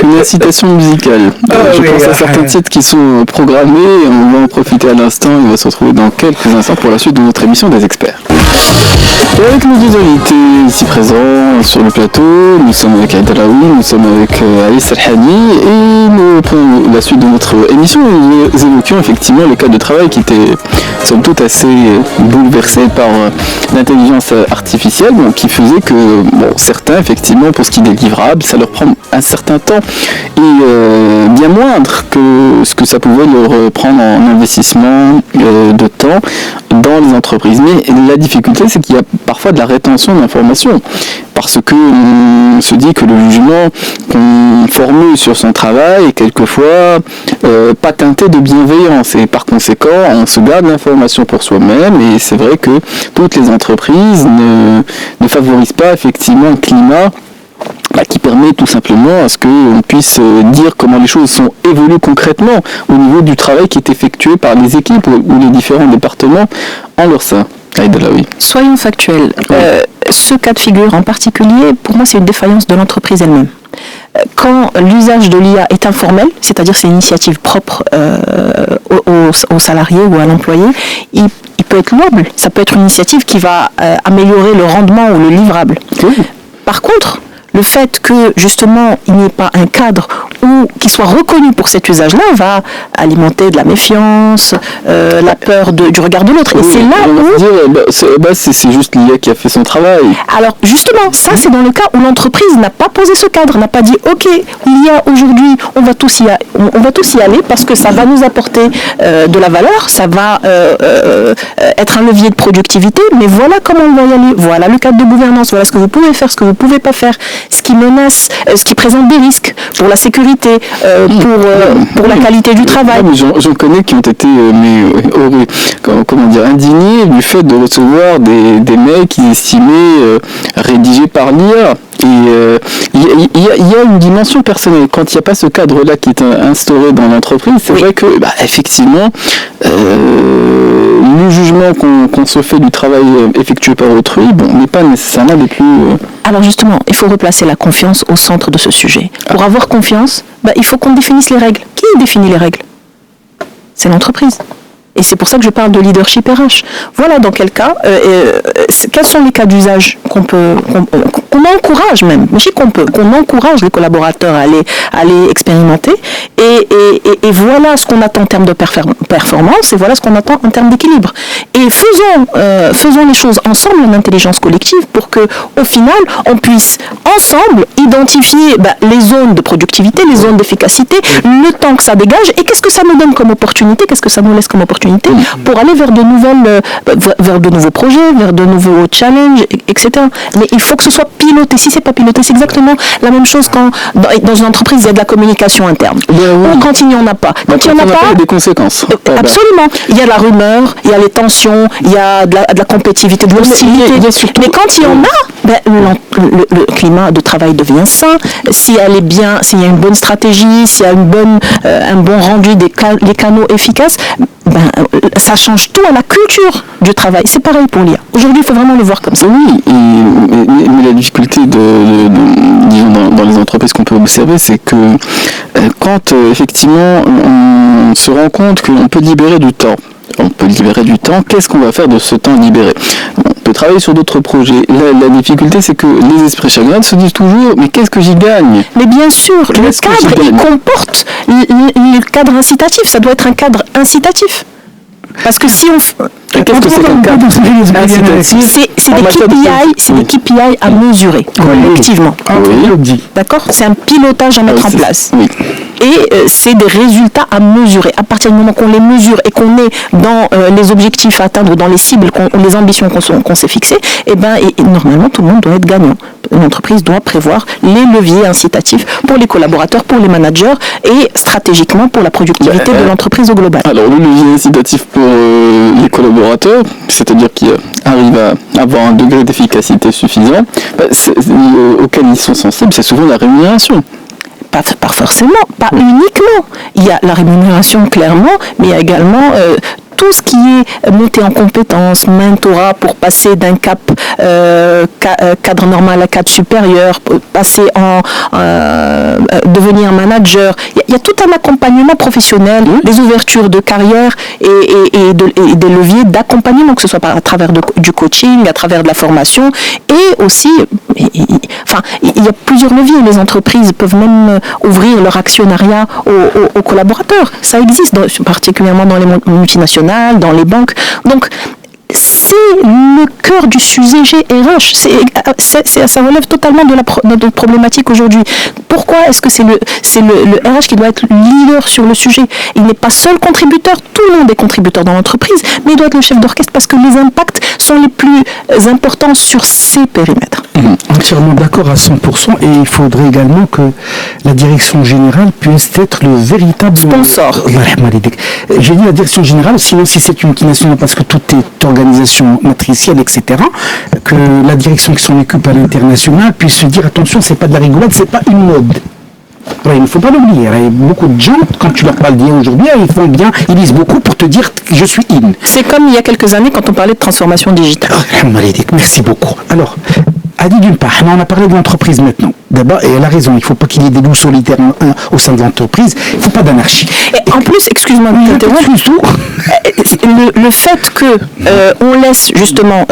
une incitation musicale. Je pense à certains titres qui sont programmés, on va en profiter à l'instant, on va se retrouver dans quelques instants pour la suite de notre émission des experts. Et avec nos deux invités ici présents sur le plateau, nous sommes avec Aïda Laoui, nous sommes avec Ali Serhani, et pour la suite de notre émission, nous évoquions effectivement le cadre de travail qui était somme toute assez bouleversé par l'intelligence artificielle, bon, qui faisait que certains effectivement pour ce qui est des livrables, ça leur prend un certain temps et bien moindre que ce que ça pouvait leur prendre en investissement de temps dans les entreprises. Mais la difficulté, c'est qu'il y a parfois de la rétention d'informations, parce que on se dit que le jugement qu'on formule sur son travail est quelquefois pas teinté de bienveillance, et par conséquent on se garde l'information pour soi-même, et c'est vrai que toutes les entreprises ne favorisent pas effectivement un climat qui permet tout simplement à ce qu'on puisse dire comment les choses sont évoluées concrètement au niveau du travail qui est effectué par les équipes ou les différents départements en leur sein. Soyons factuels. Ce cas de figure en particulier, pour moi, c'est une défaillance de l'entreprise elle-même. Quand l'usage de l'IA est informel, c'est-à-dire c'est une initiative propre aux salariés ou à l'employé, il peut être louable. Ça peut être une initiative qui va améliorer le rendement ou le livrable. Par contre, le fait que justement il n'y ait pas un cadre ou qui soit reconnu pour cet usage-là va alimenter de la méfiance, la peur du regard de l'autre. Et c'est là où... c'est juste l'IA qui a fait son travail. Alors justement, ça c'est dans le cas où l'entreprise n'a pas posé ce cadre, n'a pas dit ok, l'IA aujourd'hui, on va tous y aller parce que ça va nous apporter de la valeur, ça va être un levier de productivité, mais voilà comment on va y aller, voilà le cadre de gouvernance, voilà ce que vous pouvez faire, ce que vous ne pouvez pas faire, ce qui menace, ce qui présente des risques pour la sécurité, pour la qualité du travail. J'en connais qui ont été indignés du fait de recevoir des mails qu'ils estimaient rédigés par l'IA. Et il y a une dimension personnelle. Quand il n'y a pas ce cadre-là qui est instauré dans l'entreprise, c'est vrai que, effectivement, le jugement qu'on se fait du travail effectué par autrui, n'est pas nécessairement les plus... Alors justement, il faut replacer la confiance au centre de ce sujet. Pour avoir confiance, il faut qu'on définisse les règles. Qui définit les règles ? C'est l'entreprise. Et c'est pour ça que je parle de leadership RH. Voilà dans quel cas, quels sont les cas d'usage qu'on encourage même, mais qu'on encourage les collaborateurs à aller expérimenter. Et voilà ce qu'on attend en termes de performance, et voilà ce qu'on attend en termes d'équilibre. Et faisons les choses ensemble en intelligence collective pour que, au final, on puisse ensemble identifier les zones de productivité, les zones d'efficacité, le temps que ça dégage, et qu'est-ce que ça nous donne comme opportunité, qu'est-ce que ça nous laisse comme opportunité pour aller vers vers de nouveaux projets, vers de nouveaux challenges, etc. Mais il faut que ce soit piloté. Si c'est pas piloté, c'est exactement la même chose quand dans une entreprise il y a de la communication interne. Ou quand il n'y en a pas. Quand il n'y en a pas, il y a des conséquences. Absolument. Il y a la rumeur, il y a les tensions, il y a de la compétitivité, de l'hostilité. Mais quand il y en a, le climat de travail devient sain. Si elle est bien, s'il y a une bonne stratégie, s'il y a un bon rendu des canaux efficaces, ça change tout à la culture du travail. C'est pareil pour l'IA. Aujourd'hui, il faut vraiment le voir comme ça. Oui, mais la difficulté disons, dans les entreprises qu'on peut observer, c'est que quand effectivement on se rend compte qu'on peut libérer du temps, qu'est-ce qu'on va faire de ce temps libéré ? On peut travailler sur d'autres projets. La difficulté, c'est que les esprits chagrins se disent toujours, mais qu'est-ce que j'y gagne ? Mais bien sûr, le cadre, il comporte le cadre incitatif. Ça doit être un cadre incitatif. Parce que si on... Qu'est-ce que c'est qu'un cadre incitatif ? C'est des KPI à mesurer collectivement. D'accord ? C'est un pilotage à mettre en place. Oui. Et c'est des résultats à mesurer. À partir du moment qu'on les mesure et qu'on est dans les objectifs à atteindre, dans les cibles, les ambitions qu'on s'est fixées, et normalement tout le monde doit être gagnant. L'entreprise doit prévoir les leviers incitatifs pour les collaborateurs, pour les managers et stratégiquement pour la productivité de l'entreprise au global. Alors le levier incitatif pour les collaborateurs, c'est-à-dire qu'ils arrivent à avoir un degré d'efficacité suffisant, auquel ils sont sensibles, c'est souvent la rémunération. Pas forcément, pas uniquement. Il y a la rémunération clairement, mais il y a également tout ce qui est montée en compétences, mentorat pour passer d'un cap cadre normal à cadre supérieur, passer devenir manager. Il y a tout un accompagnement professionnel, des ouvertures de carrière et des leviers d'accompagnement, que ce soit à travers du coaching, à travers de la formation, et aussi, il y a plusieurs leviers. Les entreprises peuvent même ouvrir leur actionnariat aux collaborateurs. Ça existe, particulièrement dans les multinationales, dans les banques. Donc, c'est le cœur du sujet RH. Ça relève totalement de notre problématique aujourd'hui. Pourquoi est-ce que c'est le RH qui doit être leader sur le sujet ? Il n'est pas seul contributeur, tout le monde est contributeur dans l'entreprise, mais il doit être le chef d'orchestre parce que les impacts sont les plus importants sur ces périmètres. Entièrement d'accord à 100%, et il faudrait également que la direction générale puisse être le véritable sponsor. J'ai dit la direction générale, sinon si c'est une multinationale, parce que tout est organisation matricielle, etc., que la direction qui s'en occupe à l'international puisse se dire attention, c'est pas de la rigolade, c'est pas une mode. Ouais, il ne faut pas l'oublier. Il y a beaucoup de gens, quand tu leur parles d'IA aujourd'hui, ils lisent beaucoup pour te dire que je suis in. C'est comme il y a quelques années quand on parlait de transformation digitale. Merci beaucoup. Alors, Adi, d'une part, on a parlé de l'entreprise maintenant. D'abord, et elle a raison, il ne faut pas qu'il y ait des loups solitaires au sein de l'entreprise, il ne faut pas d'anarchie. Et en plus, excuse-moi de t'interrompre, le fait qu'on laisse justement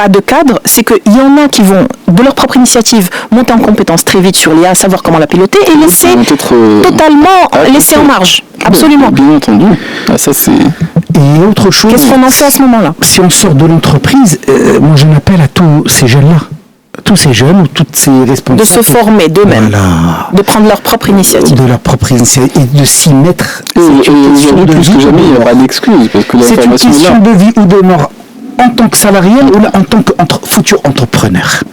pas de cadre, c'est qu'il y en a qui vont, de leur propre initiative, monter en compétence très vite sur l'IA, savoir comment la piloter et laisser totalement laisser en marge. Absolument. Bien entendu. Ah, ça, c'est... Et autre chose... Qu'est-ce qu'on en fait à ce moment-là? Si on sort de l'entreprise, moi j'en appelle à tous ces jeunes-là. Tous ces jeunes ou toutes ces responsables. De se former d'eux-mêmes. Voilà. De prendre leur propre initiative. De leur propre initiative et de s'y mettre. Et aujourd'hui, plus que jamais, il n'y aura d'excuses parce que c'est une question de vie ou de mort en tant que salarié ou là, en tant que futur entrepreneur.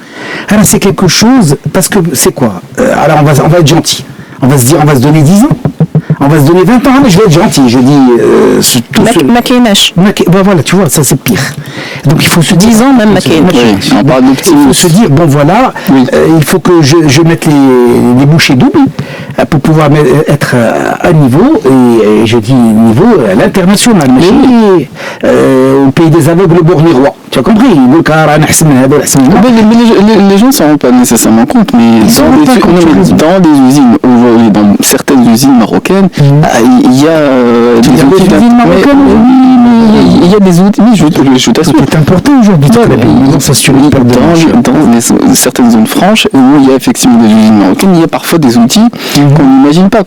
Alors c'est quelque chose, parce que c'est quoi alors on va être gentil. On va se dire, on va se donner 10 ans. On va se donner 20 ans, mais je vais être gentil. Je dis... Bon, voilà, tu vois, ça c'est pire. Donc il faut se dire... 10 ans même il faut se dire, bon voilà, il faut que je mette les bouchées doubles pour pouvoir être à niveau, et je dis niveau à l'international, au pays des aveugles, le Bourg-les-Rois. Tu as compris? Les gens ne s'en rendent pas nécessairement compte, mais dans des usines, aujourd'hui, dans certaines usines marocaines, il y a des usines marocaines. Il y a des outils, je t'assure. C'est important aujourd'hui. Dans certaines zones franches où il y a effectivement des usines marocaines, il y a parfois des outils qu'on n'imagine pas,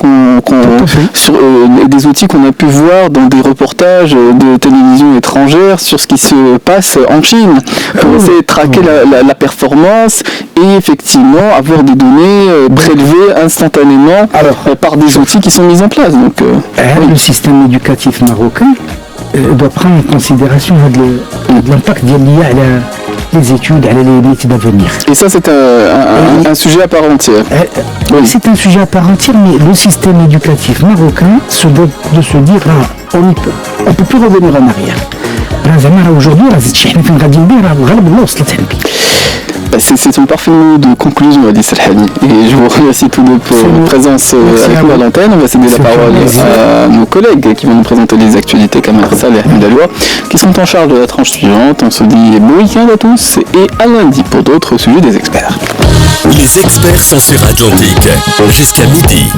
des outils qu'on a pu voir dans des reportages de télévision étrangère sur ce qui se passe en Chine pour essayer de traquer la performance et effectivement avoir des données prélevées instantanément par des outils qui sont mis en place. Donc, le système éducatif marocain doit prendre en considération l'impact de l'IA à les études, à les études à venir. Et ça, c'est un sujet à part entière. C'est un sujet à part entière, mais le système éducatif marocain se doit de se dire, on ne peut plus revenir en arrière. Aujourd'hui, c'est un parfait mot de conclusion, Hadi Salhani. Et je vous remercie tous deux pour votre présence avec nous à l'antenne. On va céder la parole à nos collègues qui vont nous présenter les actualités, Kamal Khassal et Ahmed Aloua, qui sont en charge de la tranche suivante. On se dit bon week-end à tous et à lundi pour d'autres sujets des experts. Les experts sont sur Atlantique jusqu'à midi.